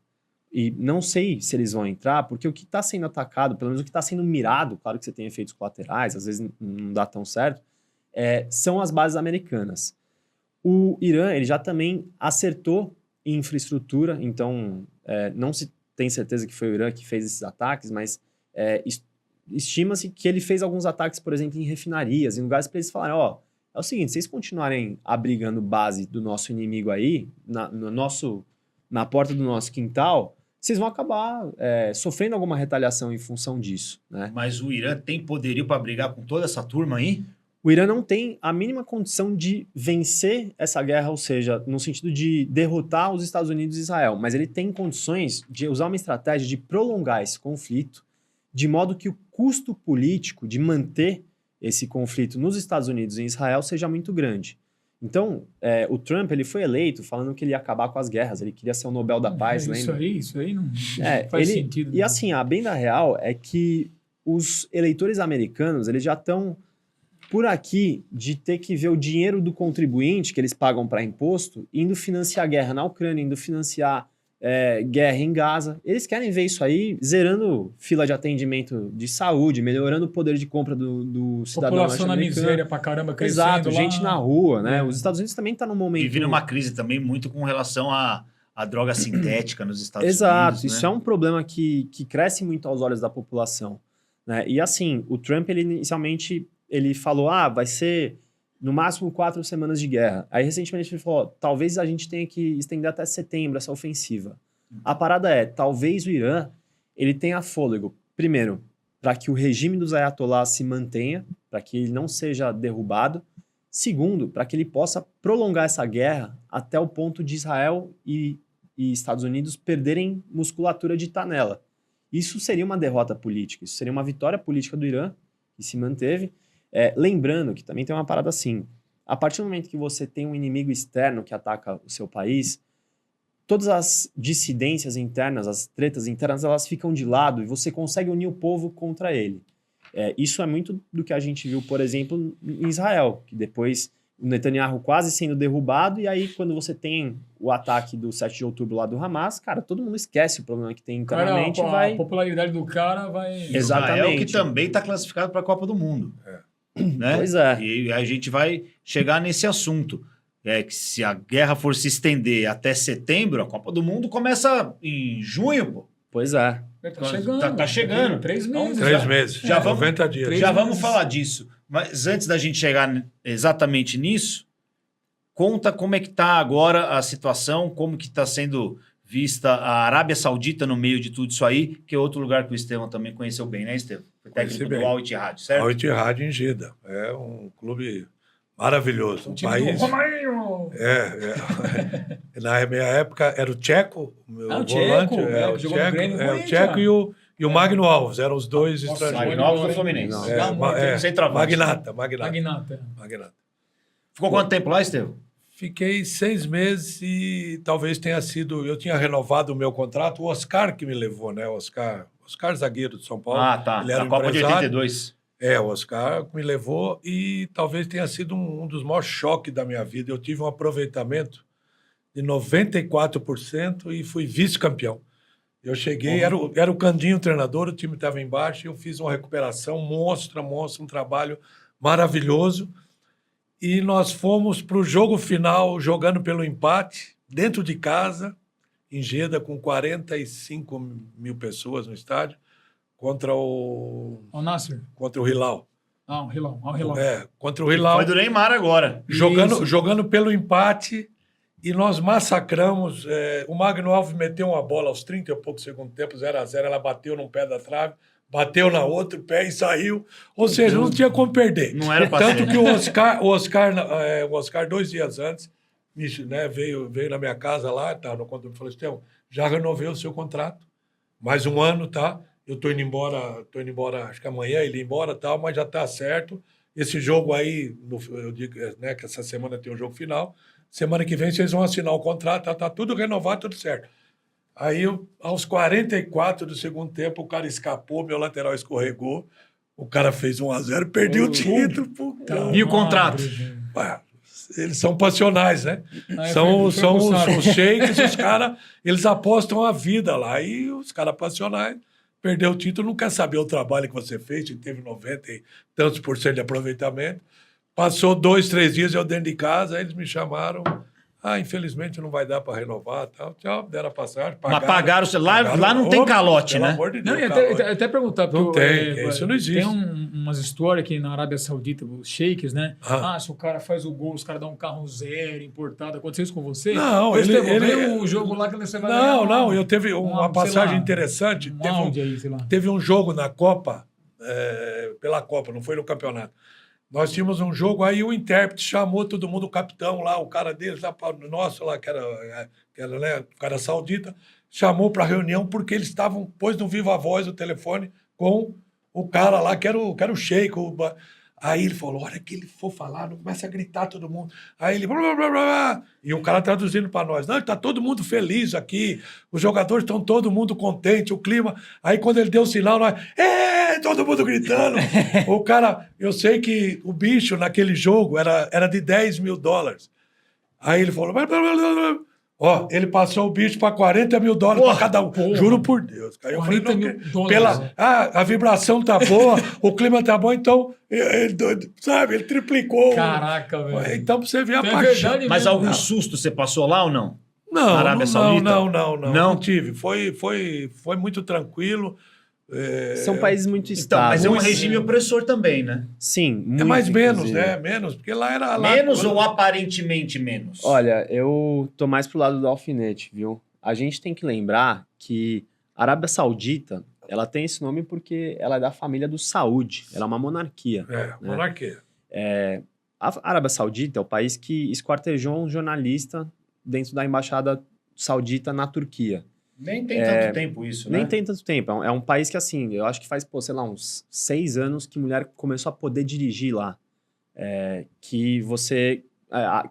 E não sei se eles vão entrar, porque o que está sendo atacado, pelo menos o que está sendo mirado, claro que você tem efeitos colaterais, às vezes não dá tão certo, são as bases americanas. O Irã, ele já também acertou em infraestrutura, então não se tem certeza que foi o Irã que fez esses ataques, mas estima-se que ele fez alguns ataques, por exemplo, em refinarias, em lugares para eles falarem, é o seguinte, se vocês continuarem abrigando base do nosso inimigo aí, na porta do nosso quintal, vocês vão acabar sofrendo alguma retaliação em função disso, né? Mas o Irã tem poderio para brigar com toda essa turma aí? O Irã não tem a mínima condição de vencer essa guerra, ou seja, no sentido de derrotar os Estados Unidos e Israel, mas ele tem condições de usar uma estratégia de prolongar esse conflito, de modo que o custo político de manter esse conflito nos Estados Unidos e em Israel seja muito grande. Então, o Trump ele foi eleito falando que ele ia acabar com as guerras, ele queria ser o Nobel da Paz, lembra? Isso aí não faz sentido. E assim, a bem da real é que os eleitores americanos, eles já estão por aqui de ter que ver o dinheiro do contribuinte que eles pagam para imposto indo financiar a guerra na Ucrânia, indo financiar guerra em Gaza. Eles querem ver isso aí zerando fila de atendimento de saúde, melhorando o poder de compra do cidadão população na norte-americano. miséria pra caramba, crescendo Exato, lá. gente na rua, né? Os Estados Unidos também tá num momento... Vive numa crise também muito com relação à droga sintética nos Estados Unidos. Exato, né? isso é um problema que cresce muito aos olhos da população, né? E assim, o Trump, ele inicialmente, ele falou, vai ser no máximo 4 semanas de guerra. Aí, recentemente, ele falou, talvez a gente tenha que estender até setembro essa ofensiva. A parada talvez o Irã, ele tenha fôlego, primeiro, para que o regime dos ayatollahs se mantenha, para que ele não seja derrubado. Segundo, para que ele possa prolongar essa guerra até o ponto de Israel e Estados Unidos perderem musculatura de estar nela. Isso seria uma derrota política, isso seria uma vitória política do Irã, que se manteve. Lembrando que também tem uma parada assim, a partir do momento que você tem um inimigo externo que ataca o seu país, todas as dissidências internas, as tretas internas, elas ficam de lado e você consegue unir o povo contra ele. Isso é muito do que a gente viu, por exemplo, em Israel, que depois o Netanyahu quase sendo derrubado, e aí quando você tem o ataque do 7 de outubro lá do Hamas, cara, todo mundo esquece o problema que tem internamente. A popularidade do cara vai... Exatamente. Israel que também está classificado para a Copa do Mundo. Né? Pois é. E a gente vai chegar nesse assunto. Que se a guerra for se estender até setembro, a Copa do Mundo começa em junho, pô. Pois é. Tá chegando. Tá chegando. 3 meses. 3 meses. Já vamos- 90 dias. 3 Já meses. vamos falar disso. Mas antes da gente chegar exatamente nisso, conta como é que está agora a situação, como que está sendo vista a Arábia Saudita no meio de tudo isso aí, que é outro lugar que o Estevão também conheceu bem, né, Estevão? Foi Conheci técnico bem. do Al Ittihad, certo? Al Ittihad em Jeddah. É um clube maravilhoso. Um Time país... do Romarinho. Na minha época era o Tcheco, o meu O volante. Tcheco, O que jogou no Grêmio, o Corinthians. Tcheco e o Magno Alves. Eram os dois Nossa, estrangeiros. Magno Alves do Fluminense. Não. Centroavante. Magnata. Magnata. Ficou quanto tempo lá, Estevão? Fiquei 6 meses e talvez tenha sido... Eu tinha renovado o meu contrato, o Oscar que me levou, né? Oscar zagueiro de São Paulo. Tá. Ele era Na Copa de empresário. 82. O Oscar me levou e talvez tenha sido um dos maiores choques da minha vida. Eu tive um aproveitamento de 94% e fui vice-campeão. Eu cheguei, era o Candinho o treinador, o time estava embaixo, e eu fiz uma recuperação monstra, um trabalho maravilhoso. E nós fomos para o jogo final, jogando pelo empate, dentro de casa, em Jeddah, com 45 mil pessoas no estádio, contra o Al-Nassr. contra o Hilal. O Hilal. Contra o Hilal. Foi do Neymar agora. Jogando pelo empate, e nós massacramos. O Magno Alves meteu uma bola aos 30 e poucos segundos tempo, 0-0, ela bateu num pé da trave, bateu na outra, o pé e saiu. Ou seja, não tinha como perder. Não era pra Tanto ser. que o Oscar 2 dias antes, veio na minha casa lá, tá, no condomínio, falou: Estevão, já renovei o seu contrato, mais um ano, tá? Eu tô indo embora, acho que amanhã ele ir embora, tal, mas já tá certo. Esse jogo aí, eu digo, né, que essa semana tem um jogo final. Semana que vem vocês vão assinar o contrato, tá tudo renovado, tudo certo. Aí, aos 44 do segundo tempo, o cara escapou, meu lateral escorregou, o cara fez 1-0, perdeu o título. Puta. E o contrato? Ué, eles são passionais, né? Foi Os sheiks, os caras, eles apostam a vida lá. E os caras passionais, perdeu o título, não quer saber o trabalho que você fez, teve 90 e tantos por cento de aproveitamento. Passou 2, 3 dias, eu dentro de casa, aí eles me chamaram. Infelizmente não vai dar para renovar, tal. Tchau, deram a passagem. Mas pagaram. Lá não tem calote, pelo né? amor de Não, Deus, e calote. até perguntar, porque Não tem, isso não existe. Tem umas histórias aqui na Arábia Saudita, os sheiks, né? Se o cara faz o gol, os caras dão um carro zero importado. Aconteceu isso com você? Não, Pois ele veio o jogo lá que você vai ganhar. Não, eu teve uma passagem interessante. Teve um jogo na Copa, pela Copa, não foi no campeonato. Nós tínhamos um jogo, aí o intérprete chamou todo mundo, o capitão lá, o cara deles, nosso lá, que era né, o cara saudita, chamou para reunião porque eles estavam, pôs no viva voz o telefone com o cara lá, que era o sheik. Aí ele falou: hora que ele for falar, não começa a gritar todo mundo. Aí ele... Blá, blá, blá, blá, e o cara traduzindo para nós: não, está todo mundo feliz aqui, os jogadores estão todo mundo contente, o clima... Aí quando ele deu o sinal, nós... todo mundo gritando. O cara... Eu sei que o bicho naquele jogo era de $10 mil. Aí ele falou... ele passou o bicho para $40 mil para cada um. Porra. Juro por Deus. Aí eu falei: $40 mil. a vibração tá boa, o clima tá bom, então, ele triplicou. Caraca, velho. Então, pra você ver a paixão. Mas algum susto você passou lá ou não? Não, Arábia Saudita? Não tive. Foi muito tranquilo. São países muito Então, estáveis. mas é um regime opressor também, né? Sim, muito, mais menos, inclusive. né? Menos, porque lá era... Menos ou aparentemente menos? Olha, eu tô mais pro lado do alfinete, viu? A gente tem que lembrar que a Arábia Saudita, ela tem esse nome porque ela é da família do Saúde. Ela é uma monarquia. Monarquia. A Arábia Saudita é o país que esquartejou um jornalista dentro da embaixada saudita na Turquia. Nem tem tanto tempo isso, né? Nem tem tanto tempo. É um país que, assim, eu acho que faz, uns 6 anos que mulher começou a poder dirigir lá. Que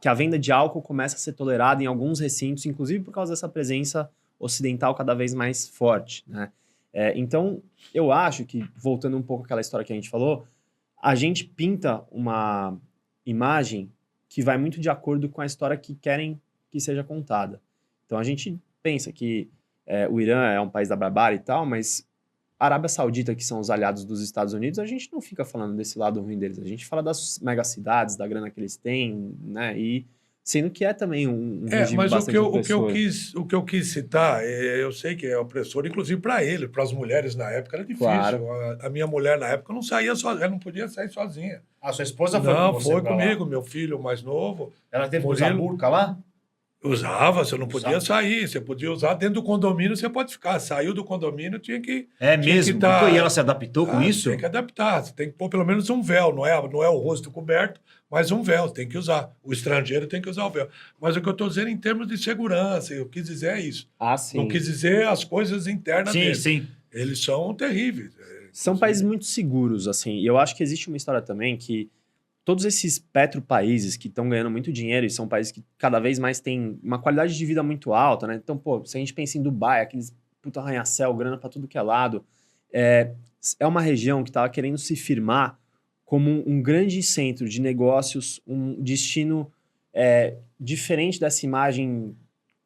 a venda de álcool começa a ser tolerada em alguns recintos, inclusive por causa dessa presença ocidental cada vez mais forte, né? Então, eu acho que, voltando um pouco àquela história que a gente falou, a gente pinta uma imagem que vai muito de acordo com a história que querem que seja contada. Então, a gente pensa que o Irã é um país da barbárie e tal, mas a Arábia Saudita, que são os aliados dos Estados Unidos, a gente não fica falando desse lado ruim deles. A gente fala das megacidades, da grana que eles têm, né? E sendo que é também um regime mas bastante opressor. o que eu quis citar, eu sei que é opressor, inclusive para ele, para as mulheres na época era difícil. Claro. A minha mulher na época não saía sozinha, ela não podia sair sozinha. A sua esposa foi Não, com você foi pra lá? comigo, meu filho mais novo. Ela teve que usar burca lá? Usava, você não podia sair, você podia usar dentro do condomínio, você pode ficar. Saiu do condomínio, tinha que... Mesmo? E ela se adaptou com isso? Tem que adaptar, você tem que pôr pelo menos um véu, não é o rosto coberto, mas um véu, tem que usar. O estrangeiro tem que usar o véu. Mas o que eu estou dizendo em termos de segurança, eu quis dizer é isso. Sim. Não quis dizer as coisas internas deles. Sim. Eles são terríveis. São países muito seguros, assim. E eu acho que existe uma história também que todos esses petropaíses que estão ganhando muito dinheiro e são países que cada vez mais têm uma qualidade de vida muito alta, né? Então, se a gente pensa em Dubai, aqueles puta arranha-céu, grana para tudo que é lado, é uma região que estava querendo se firmar como um grande centro de negócios, um destino diferente dessa imagem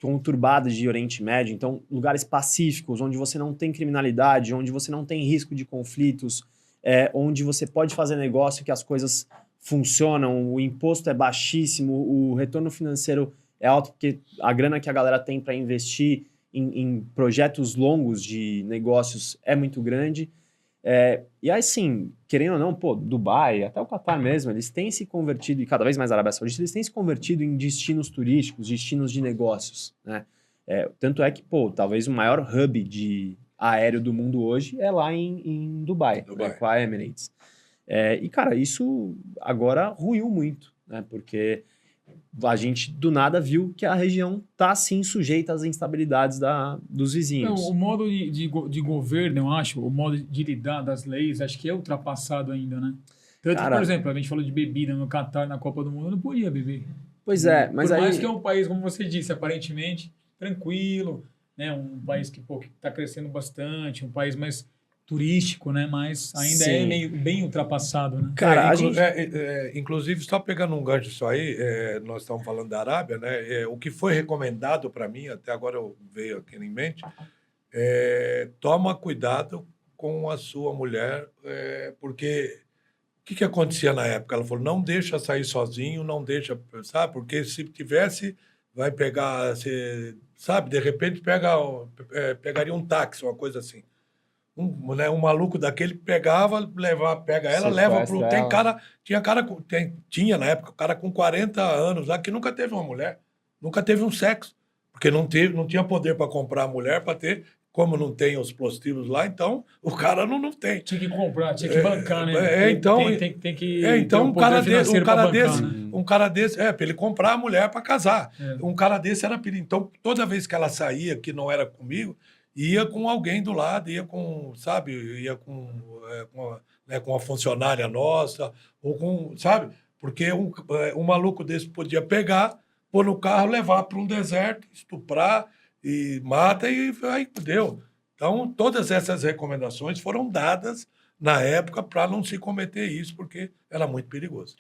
conturbadas de Oriente Médio, então lugares pacíficos, onde você não tem criminalidade, onde você não tem risco de conflitos, onde você pode fazer negócio que as coisas funcionam, o imposto é baixíssimo, o retorno financeiro é alto, porque a grana que a galera tem para investir em projetos longos de negócios é muito grande. E aí, assim, querendo ou não, Dubai, até o Catar mesmo, eles têm se convertido, e cada vez mais a Arábia Saudita, eles têm se convertido em destinos turísticos, destinos de negócios, né? Tanto é que, talvez o maior hub de aéreo do mundo hoje é lá em Dubai. Né, com a Emirates. E, cara, isso agora ruiu muito, né? Porque a gente, do nada, viu que a região está, sim, sujeita às instabilidades dos vizinhos. Não, o modo de governo, eu acho, o modo de lidar das leis, acho que é ultrapassado ainda, né? Tanto que, por exemplo, a gente falou de bebida no Catar, na Copa do Mundo, não podia beber. Pois é, mas Por aí... mais que é um país, como você disse, aparentemente tranquilo, né? Um país que está crescendo bastante, um país mais turístico, né? Mas ainda Sim. é meio bem ultrapassado, né? Cara, inclusive, só pegando um gancho disso aí, nós estamos falando da Arábia, né? O que foi recomendado para mim, até agora eu veio aqui em mente, toma cuidado com a sua mulher, porque o que acontecia na época? Ela falou, não deixa sair sozinho, não deixa, sabe? Porque se tivesse, vai pegar, sabe? De repente pegaria um táxi, uma coisa assim. Um maluco daquele pega ela, leva pro... Tinha na época, o cara com 40 anos lá que nunca teve uma mulher, nunca teve um sexo, porque não tinha poder para comprar a mulher, para ter, como não tem os prostíbulos lá, então o cara não tem. Tinha que comprar, tinha que bancar, né? Tem que então um cara desse, para ele comprar a mulher para casar. Um cara desse era perigo. Então, toda vez que ela saía, que não era comigo, ia com alguém do lado, ia com uma funcionária nossa, ou com, sabe? Porque um maluco desse podia pegar, pôr no carro, levar para um deserto, estuprar, e mata, e aí deu. Então, todas essas recomendações foram dadas na época para não se cometer isso, porque era muito perigoso.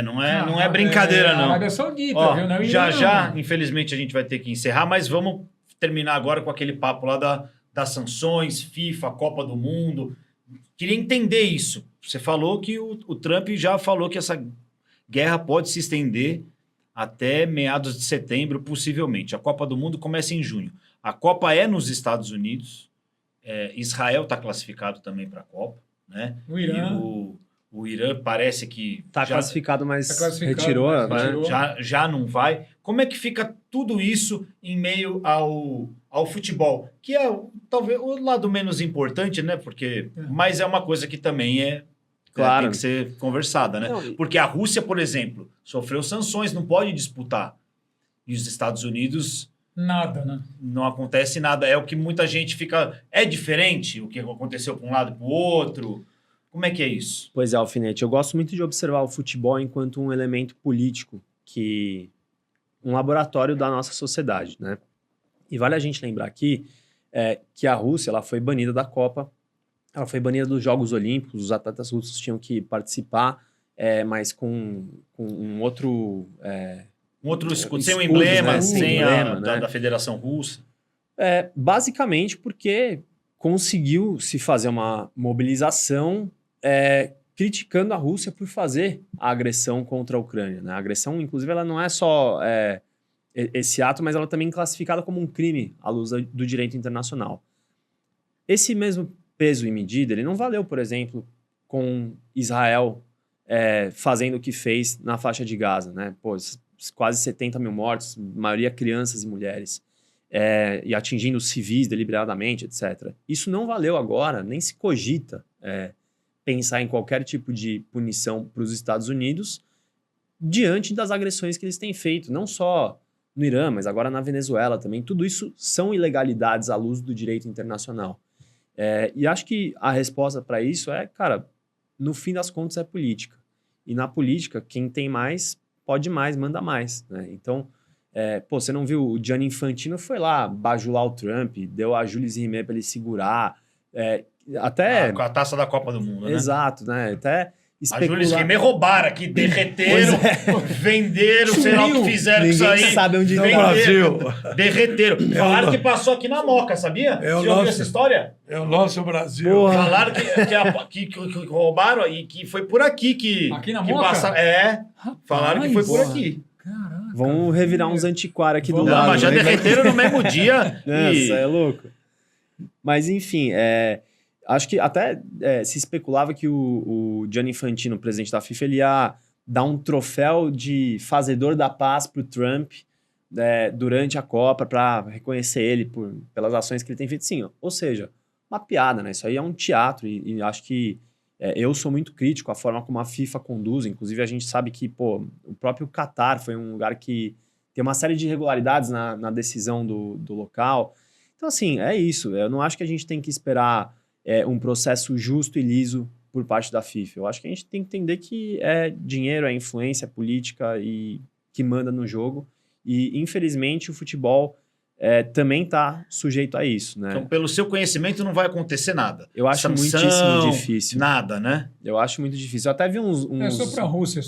Não é brincadeira, não. Arábia Saudita, viu? Não, já, infelizmente, a gente vai ter que encerrar, mas vamos terminar agora com aquele papo lá das sanções, FIFA, Copa do Mundo. Queria entender isso. Você falou que o Trump já falou que essa guerra pode se estender até meados de setembro, possivelmente. A Copa do Mundo começa em junho. A Copa é nos Estados Unidos. Israel está classificado também para a Copa, né? O Irã. E o Irã parece que... Está classificado, mas retirou. Já não vai. Como é que fica tudo isso em meio ao futebol? Que é talvez o lado menos importante, né? Mas é uma coisa que também claro, tem que ser conversada, né? Porque a Rússia, por exemplo, sofreu sanções, não pode disputar. E os Estados Unidos... Nada, né? Não acontece nada. É o que muita gente fica... É diferente o que aconteceu para um lado e para o outro? Como é que é isso? Pois é, Alfinete. Eu gosto muito de observar o futebol enquanto um elemento político, um laboratório da nossa sociedade, né? E vale a gente lembrar aqui que a Rússia ela foi banida da Copa, ela foi banida dos Jogos Olímpicos, os atletas russos tinham que participar, mas com um outro... escudo, sem o emblema, né? sem emblema, da Federação Russa. Basicamente porque conseguiu se fazer uma mobilização criticando a Rússia por fazer a agressão contra a Ucrânia, né? A agressão, inclusive, ela não é só esse ato, mas ela também é classificada como um crime à luz do direito internacional. Esse mesmo peso e medida, ele não valeu, por exemplo, com Israel fazendo o que fez na faixa de Gaza, né? Quase 70 mil mortos, maioria crianças e mulheres, e atingindo civis deliberadamente, etc. Isso não valeu agora, nem se cogita pensar em qualquer tipo de punição para os Estados Unidos diante das agressões que eles têm feito, não só no Irã, mas agora na Venezuela também. Tudo isso são ilegalidades à luz do direito internacional. E acho que a resposta para isso cara, no fim das contas é política. E na política, quem tem mais, pode mais, manda mais, né? Então, você não viu, o Gianni Infantino foi lá bajular o Trump, deu a Jules Rimet para ele segurar, até... Com a taça da Copa do Mundo, né? Exato, né? Até especular. Me roubaram aqui, derreteram, venderam, sei lá o que fizeram com isso Ninguém aí. sabe onde No vem. Brasil. Derreteram. Falaram que passou aqui na Moca, sabia? É o Você ouviu nosso- essa história? É o nosso Brasil. Porra. Falaram que roubaram e que foi por aqui que... Aqui na que Moca? Falaram que foi por Rapaz, aqui. Caraca. Vão revirar uns antiquários aqui do Vamos Não, lado. mas já né? derreteram no mesmo dia. Nossa, e... é louco. Mas, enfim, acho que até se especulava que o Gianni Infantino, presidente da FIFA, ele ia dar um troféu de fazedor da paz para o Trump durante a Copa, para reconhecer ele pelas ações que ele tem feito. Sim, ou seja, uma piada, né? Isso aí é um teatro e acho que eu sou muito crítico à forma como a FIFA conduz. Inclusive, a gente sabe que o próprio Catar foi um lugar que tem uma série de irregularidades na decisão do local. Então, assim, é isso. Eu não acho que a gente tem que esperar um processo justo e liso por parte da FIFA. Eu acho que a gente tem que entender que é dinheiro, é influência política e que manda no jogo. E, infelizmente, o futebol também está sujeito a isso, né? Então, pelo seu conhecimento, não vai acontecer nada. Eu acho Sanção, muitíssimo difícil. Nada, né? Eu acho muito difícil. Eu até vi uns... É só para a Rússia.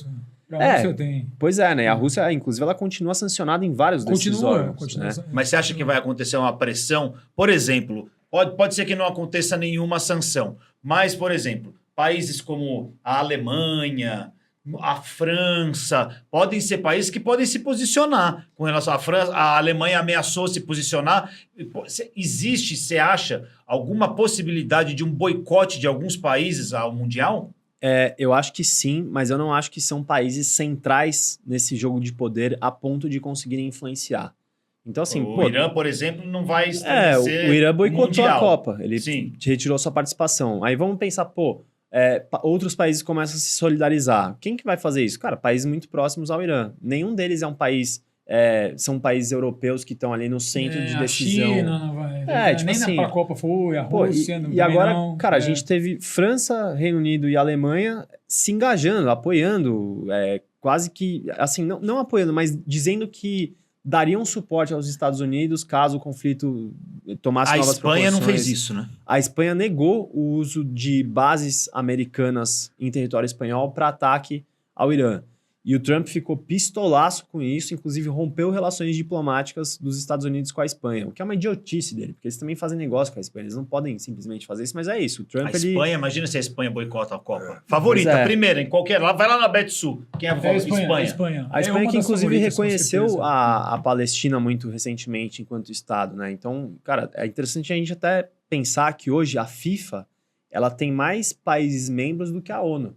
Para É. a Rússia tem. Pois é, né? A Rússia, inclusive, ela continua sancionada em vários desses órgãos, Continua. né? Mas você acha que vai acontecer uma pressão? Por exemplo, pode ser que não aconteça nenhuma sanção, mas, por exemplo, países como a Alemanha, a França, podem ser países que podem se posicionar com relação à França. A Alemanha ameaçou se posicionar. Existe, você acha, alguma possibilidade de um boicote de alguns países ao Mundial? Eu acho que sim, mas eu não acho que são países centrais nesse jogo de poder a ponto de conseguirem influenciar. Então, assim, O Irã, por exemplo, não vai estabelecer o Irã boicotou Mundial. a Copa. Ele Sim. retirou sua participação. Aí vamos pensar, outros países começam a se solidarizar. Quem que vai fazer isso? Cara, países muito próximos ao Irã. Nenhum deles é um país... são países europeus que estão ali no centro de decisão. A China não vai. tipo nem assim, na Copa foi, a Rússia não e agora, não. cara, a gente teve França, Reino Unido e Alemanha se engajando, apoiando, quase que, assim, não apoiando, mas dizendo que dariam suporte aos Estados Unidos caso o conflito tomasse novas proporções. A Espanha não fez isso, né? A Espanha negou o uso de bases americanas em território espanhol para ataque ao Irã. E o Trump ficou pistolaço com isso, inclusive rompeu relações diplomáticas dos Estados Unidos com a Espanha, o que é uma idiotice dele, porque eles também fazem negócio com a Espanha, eles não podem simplesmente fazer isso, mas é isso. O Trump, A Espanha, imagina se a Espanha boicota a Copa. Pois Favorita, é. primeira, em qualquer... Vai lá na Betsul. Quem é a favorita? Espanha. A Espanha uma que das inclusive favoritas, com reconheceu certeza. a Palestina muito recentemente enquanto Estado, né? Então, cara, é interessante a gente até pensar que hoje a FIFA, ela tem mais países membros do que a ONU.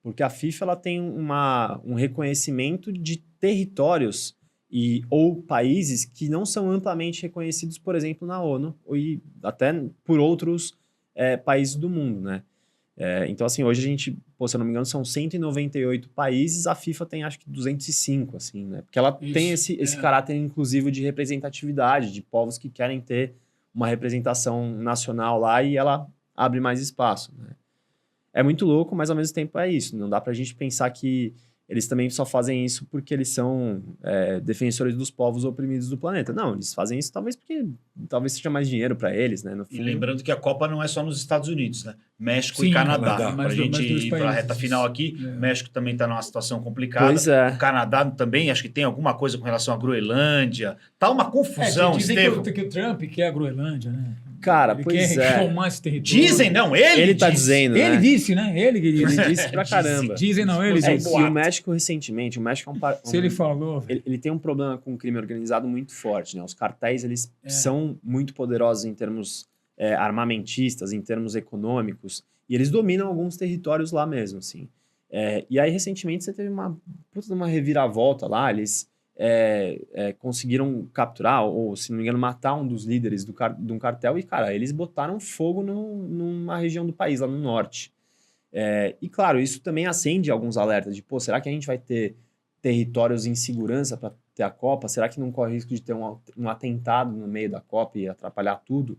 Porque a FIFA ela tem um reconhecimento de territórios ou países que não são amplamente reconhecidos, por exemplo, na ONU e até por outros países do mundo, né? Então, assim, hoje a gente, se eu não me engano, são 198 países, a FIFA tem acho que 205, assim, né? Porque ela Isso, tem esse caráter inclusivo de representatividade, de povos que querem ter uma representação nacional lá e ela abre mais espaço, né? É muito louco, mas ao mesmo tempo é isso. Não dá pra gente pensar que eles também só fazem isso porque eles são defensores dos povos oprimidos do planeta. Não, eles fazem isso talvez porque talvez seja mais dinheiro pra eles, né? No E fim. lembrando que a Copa não é só nos Estados Unidos, né? México Sim, e Canadá. Canadá. Pra Mais gente dois ir para a países. reta final aqui, É. México também está numa situação complicada. Pois é. O Canadá também, acho que tem alguma coisa com relação à Groenlândia. Tá uma confusão, dizem Estevam. que o Trump quer a Groenlândia, né? Cara, Ele pois quer é. tomar esse território. Dizem, não, ele Ele tá disse. dizendo, Ele né? disse, né? Ele que disse. Ele disse pra caramba. Dizem, não, ele São disse. E boatos. o México recentemente, o México é Se ele falou, velho. ele tem um problema com o crime organizado muito forte, né? Os cartéis, eles são muito poderosos em termos armamentistas, em termos econômicos, e eles dominam alguns territórios lá mesmo, assim. E aí, recentemente, você teve uma puta de uma reviravolta lá, eles conseguiram capturar, ou, se não me engano, matar um dos líderes de um cartel, e, cara, eles botaram fogo numa região do país, lá no norte. E, claro, isso também acende alguns alertas de, será que a gente vai ter territórios em segurança para ter a Copa? Será que não corre risco de ter um atentado no meio da Copa e atrapalhar tudo?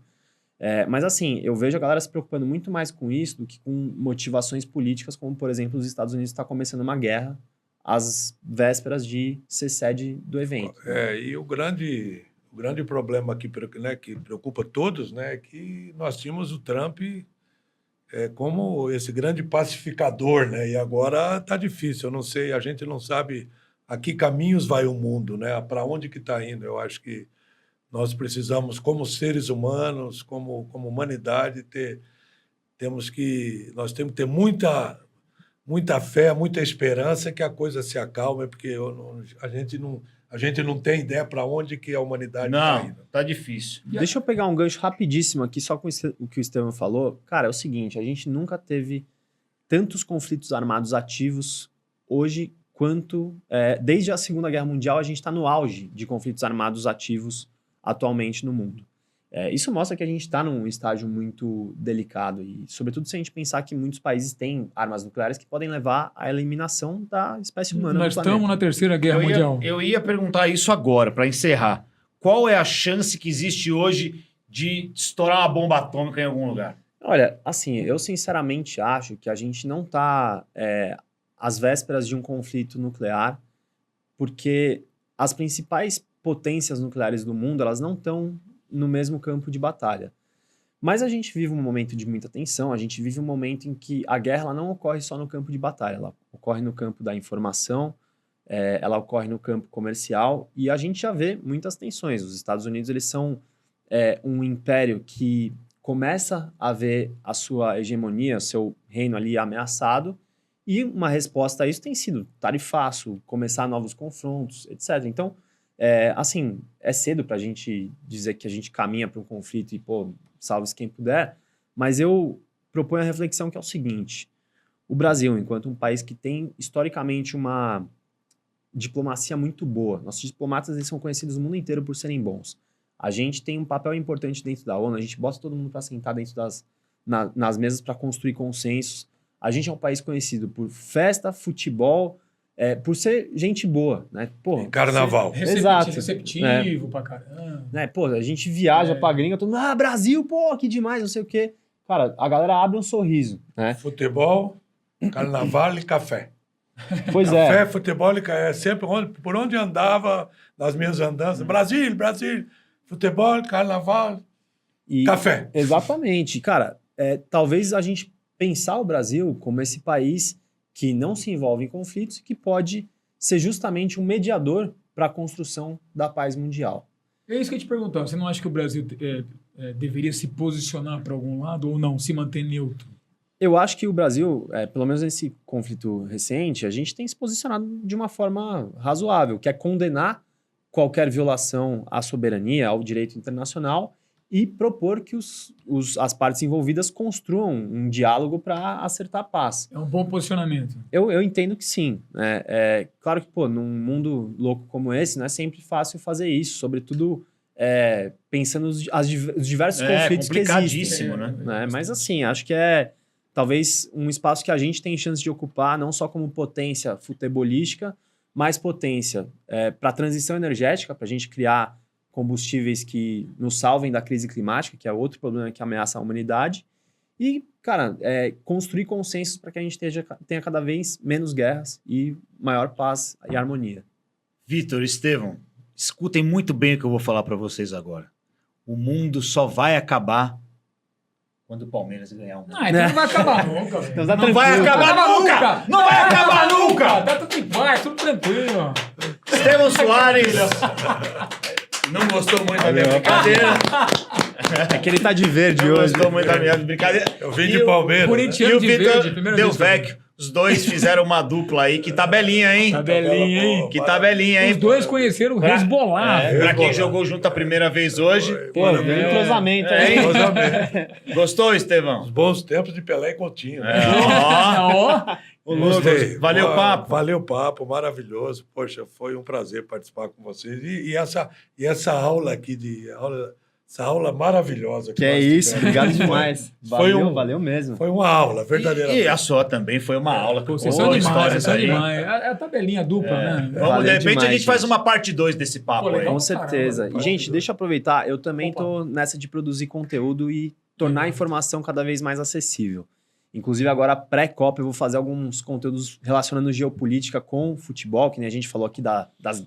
Mas, assim, eu vejo a galera se preocupando muito mais com isso do que com motivações políticas, como, por exemplo, os Estados Unidos está começando uma guerra às vésperas de ser sede do evento. E o grande problema que preocupa todos, né, é que nós tínhamos o Trump como esse grande pacificador, né? E agora está difícil, eu não sei, a gente não sabe a que caminhos vai o mundo, né? Para onde que está indo. Eu acho que nós precisamos, como seres humanos, como humanidade, nós temos que ter muita fé, muita esperança que a coisa se acalme, porque a gente não tem ideia para onde que a humanidade está Não, indo. tá difícil. Deixa eu pegar um gancho rapidíssimo aqui, só com o que o Estevão falou. Cara, é o seguinte, a gente nunca teve tantos conflitos armados ativos hoje quanto... desde a Segunda Guerra Mundial, a gente está no auge de conflitos armados ativos atualmente no mundo. Isso mostra que a gente está num estágio muito delicado e, sobretudo, se a gente pensar que muitos países têm armas nucleares que podem levar à eliminação da espécie humana Nós no planeta. estamos na Terceira Guerra Mundial. Eu ia perguntar isso agora, para encerrar. Qual é a chance que existe hoje de estourar uma bomba atômica em algum lugar? Olha, assim, eu sinceramente acho que a gente não está às vésperas de um conflito nuclear, porque as principais potências nucleares do mundo, elas não estão no mesmo campo de batalha. Mas a gente vive um momento de muita tensão, a gente vive um momento em que a guerra ela não ocorre só no campo de batalha, ela ocorre no campo da informação, ela ocorre no campo comercial, e a gente já vê muitas tensões. Os Estados Unidos, eles são um império que começa a ver a sua hegemonia, seu reino ali ameaçado, e uma resposta a isso tem sido tarifaço, começar novos confrontos, etc. Então, assim, é cedo para a gente dizer que a gente caminha para um conflito e, salve-se quem puder, mas eu proponho a reflexão que é o seguinte: o Brasil, enquanto um país que tem historicamente uma diplomacia muito boa, nossos diplomatas eles são conhecidos no mundo inteiro por serem bons. A gente tem um papel importante dentro da ONU, a gente bota todo mundo para sentar dentro nas mesas para construir consensos. A gente é um país conhecido por festa, futebol, por ser gente boa, né? Em carnaval. Exato. Receptivo pra caramba. A gente viaja pra gringa, todo mundo, Brasil, que demais, não sei o quê. Cara, a galera abre um sorriso, né? Futebol, carnaval e café. Pois Café, futebol e café. Sempre por onde andava, nas minhas andanças, Brasil, futebol, carnaval, café. Exatamente. Cara, talvez a gente pensar o Brasil como esse país que não se envolve em conflitos e que pode ser justamente um mediador para a construção da paz mundial. É isso que eu te perguntar. Você não acha que o Brasil deveria se posicionar para algum lado ou não, se manter neutro? Eu acho que o Brasil, pelo menos nesse conflito recente, a gente tem se posicionado de uma forma razoável, que é condenar qualquer violação à soberania, ao direito internacional e propor que as partes envolvidas construam um diálogo para acertar a paz. É um bom posicionamento. Eu entendo que sim. Claro que, num mundo louco como esse, não é sempre fácil fazer isso, sobretudo pensando nos diversos conflitos que existem. Complicadíssimo, né? Mas assim, acho que talvez um espaço que a gente tem chance de ocupar, não só como potência futebolística, mas potência para a transição energética, para a gente criar combustíveis que nos salvem da crise climática, que é outro problema que ameaça a humanidade, e, cara, construir consensos para que a gente tenha cada vez menos guerras e maior paz e harmonia. Vitor, Estevão, escutem muito bem o que eu vou falar para vocês agora. O mundo só vai acabar quando o Palmeiras ganhar um. Então não vai acabar nunca, velho. Então, Não vai acabar nunca! Não vai acabar nunca! Tá tudo em paz, tudo tranquilo. Estevão Soares não gostou muito da minha brincadeira. É que ele tá de verde Não hoje. gostou muito da minha brincadeira. Eu vim de Palmeiras. Corintiano E o de verde, Vitor primeira deu vez que eu vi. vecchio. Os dois fizeram uma dupla aí. Que tabelinha, hein? Tabelinha, hein? Que tabelinha, hein? Os dois conheceram o Pra- Hezbollah. Pra quem jogou junto a primeira vez hoje. Pô, veio entrosamento aí. Gostou, Estevão? Os bons tempos de Pelé e Coutinho. Né? Ó, Ó, Gostei. Valeu o papo. Valeu o papo, maravilhoso. Poxa, foi um prazer participar com vocês. E essa aula aqui, essa aula maravilhosa. Que é nós isso, tivemos. obrigado demais. Valeu mesmo. Foi uma aula, verdadeiramente. E a sua também foi uma aula. Pô, Com vocês são demais, histórias vocês são aí. demais. É a tabelinha dupla, né? Vamos, Valeu de repente, demais, a gente faz gente. uma parte 2 desse papo Pô, aí. legal. Com certeza. Caramba, E, gente, deixa eu aproveitar. Eu também Opa. tô nessa de produzir conteúdo e tornar a informação cada vez mais acessível. Inclusive, agora, pré-Copa, eu vou fazer alguns conteúdos relacionando geopolítica com futebol, que nem a gente falou aqui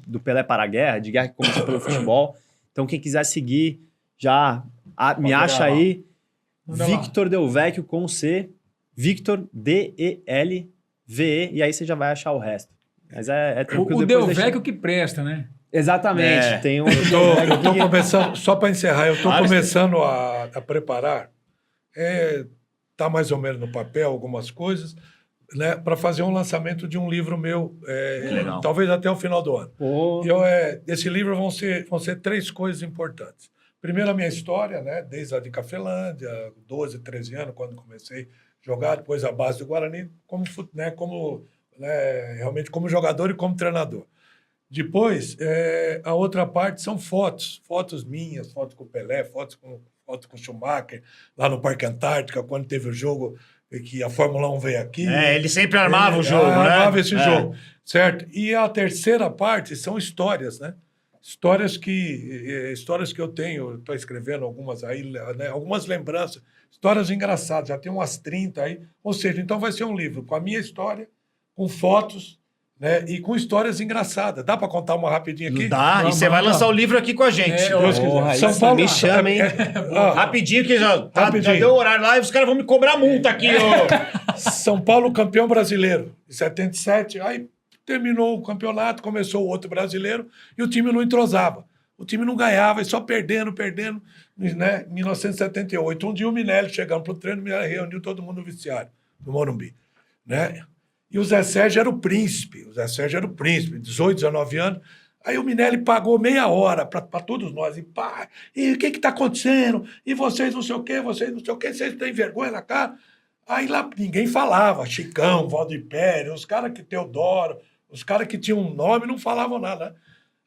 do Pelé para a guerra, de guerra que começou pelo futebol. Então, quem quiser seguir, já me acha aí, Manda lá. Victor Del Vecchio com C, Victor, DELVE, e aí você já vai achar o resto. Mas é tranquilo. O depois Delvecchio que presta, né? Exatamente. É. Tem um Eu tô começando, só para encerrar, eu tô Claro, começando a preparar, tá mais ou menos no papel algumas coisas, né, para fazer um lançamento de um livro meu, Legal. talvez até o final do ano. Pô, Esse livro vão ser 3 coisas importantes. Primeiro, a minha história, né, desde a de Cafelândia, 12, 13 anos, quando comecei a jogar, depois a base do Guarani, realmente como jogador e como treinador. Depois, a outra parte são fotos minhas, fotos com o Pelé, fotos com o Schumacher, lá no Parque Antártica, quando teve o jogo que a Fórmula 1 veio aqui. Ele sempre armava o jogo, né? Armava esse jogo, certo? E a terceira parte são histórias, né? Histórias que eu tenho, estou escrevendo algumas aí, né? Algumas lembranças, histórias engraçadas, já tem umas 30 aí. Ou seja, então vai ser um livro com a minha história, com fotos, né? E com histórias engraçadas. Dá para contar uma rapidinho aqui? Dá, e você vai lançar o livro aqui com a gente. É, Deus quiser. porra, São isso Paulo me chama, hein? Rapidinho, que já Rapidinho. deu o horário lá e os caras vão me cobrar multa aqui, ó. São Paulo campeão brasileiro, em 77. Aí terminou o campeonato, começou o outro brasileiro e o time não entrosava. O time não ganhava, e só perdendo, né? Em 1978. Um dia o Minelli chegando para o treino, o Minelli reuniu todo mundo no vestiário, no Morumbi, né? E o Zé Sérgio era o príncipe, 18, 19 anos. Aí o Minelli pagou meia hora para todos nós. E pá, e o que está acontecendo? E vocês não sei o quê, vocês têm vergonha na cara? Aí lá ninguém falava. Chicão, Valdir Pérez, os caras que Teodoro, os caras que tinham um nome não falavam nada.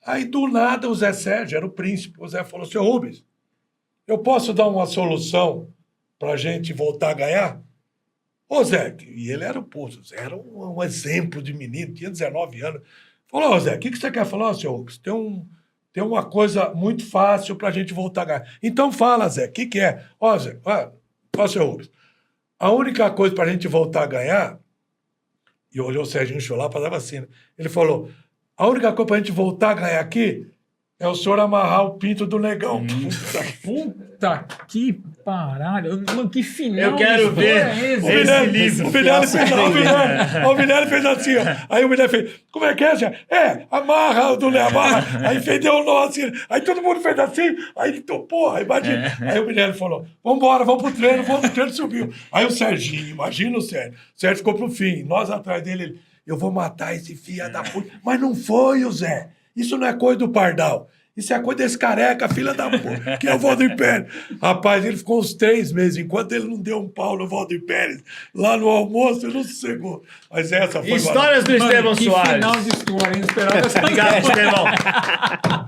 Aí do nada o Zé Sérgio era o príncipe. O Zé falou: seu Rubens, eu posso dar uma solução para a gente voltar a ganhar? Ô Zé, e ele era Zé era um exemplo de menino, tinha 19 anos. Falou: ô Zé, o que você quer falar, seu Rubens? Tem uma coisa muito fácil para a gente voltar a ganhar. Então fala, Zé, o que é? Ó, Zé, ó, seu Rubens, a única coisa para a gente voltar a ganhar, e olhou o Serginho Chulapa, falava assim, né? Ele falou: a única coisa para a gente voltar a ganhar aqui é o senhor amarrar o pinto do negão. Puta que paralho. Mano, que final. Eu quero de ver história é esse? livro. O Minelli fez assim, ó. Aí o Minelli fez: como é que é, Zé? Amarra do Léo, amarra. Aí fez, deu um nó assim. Aí todo mundo fez assim. Aí ele porra, imagina. Aí o Minelli falou: vambora, vamos pro treino, subiu. Aí o Serginho, imagina o Sérgio. O Sérgio ficou pro fim. Nós atrás dele, ele: eu vou matar esse filho da puta. Mas não foi, o Zé. Isso não é coisa do Pardal. Isso é coisa desse careca, filha da puta, que é o Valdir Pérez. Rapaz, ele ficou uns 3 meses. Enquanto ele não deu um pau no Valdir Pérez, lá no almoço, ele não sossegou. Mas essa foi... Histórias do Estevão que Soares. final de história, hein? Esperava essa. Obrigado, Estevão.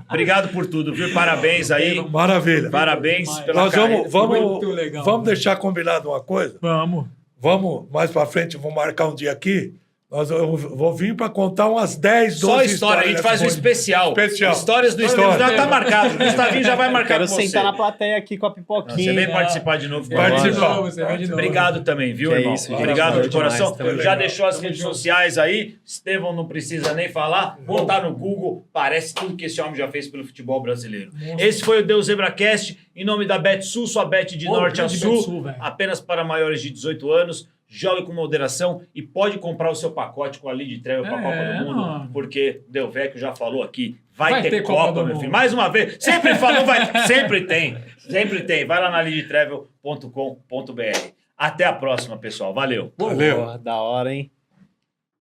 Obrigado por tudo, viu? Parabéns aí. Maravilha. Parabéns pela Nós carreira. Muito legal. vamos deixar combinado uma coisa? Vamos. Vamos, mais pra frente, vamos marcar um dia aqui. Eu vou vir para contar umas 10, 12 Só história, a gente faz um especial. Histórias do Estevão. Já tá marcado. O Gustavinho já vai marcar Quero com você. sentar na plateia aqui com a pipoquinha. Você vem participar de novo. Você vem de novo. Obrigado também, viu, Que irmão? isso, gente. Obrigado Valeu de coração. demais, Já deixou as redes sociais aí. Estevão não precisa nem falar. Botar no Google. Parece tudo que esse homem já fez pelo futebol brasileiro. Esse foi o Deus ZebraCast. Em nome da BetSul, sua bet de norte a grande sul. BetSul, velho. Apenas para maiores de 18 anos. Jogue com moderação e pode comprar o seu pacote com a Lead Travel para a Copa do Mundo, mano. porque Delvecchio já falou aqui, vai ter ter Copa, Copa do meu Mundo. filho. Mais uma vez, sempre falou, sempre tem. Vai lá na leadtravel.com.br. Até a próxima, pessoal. Valeu. Valeu. Porra, da hora, hein?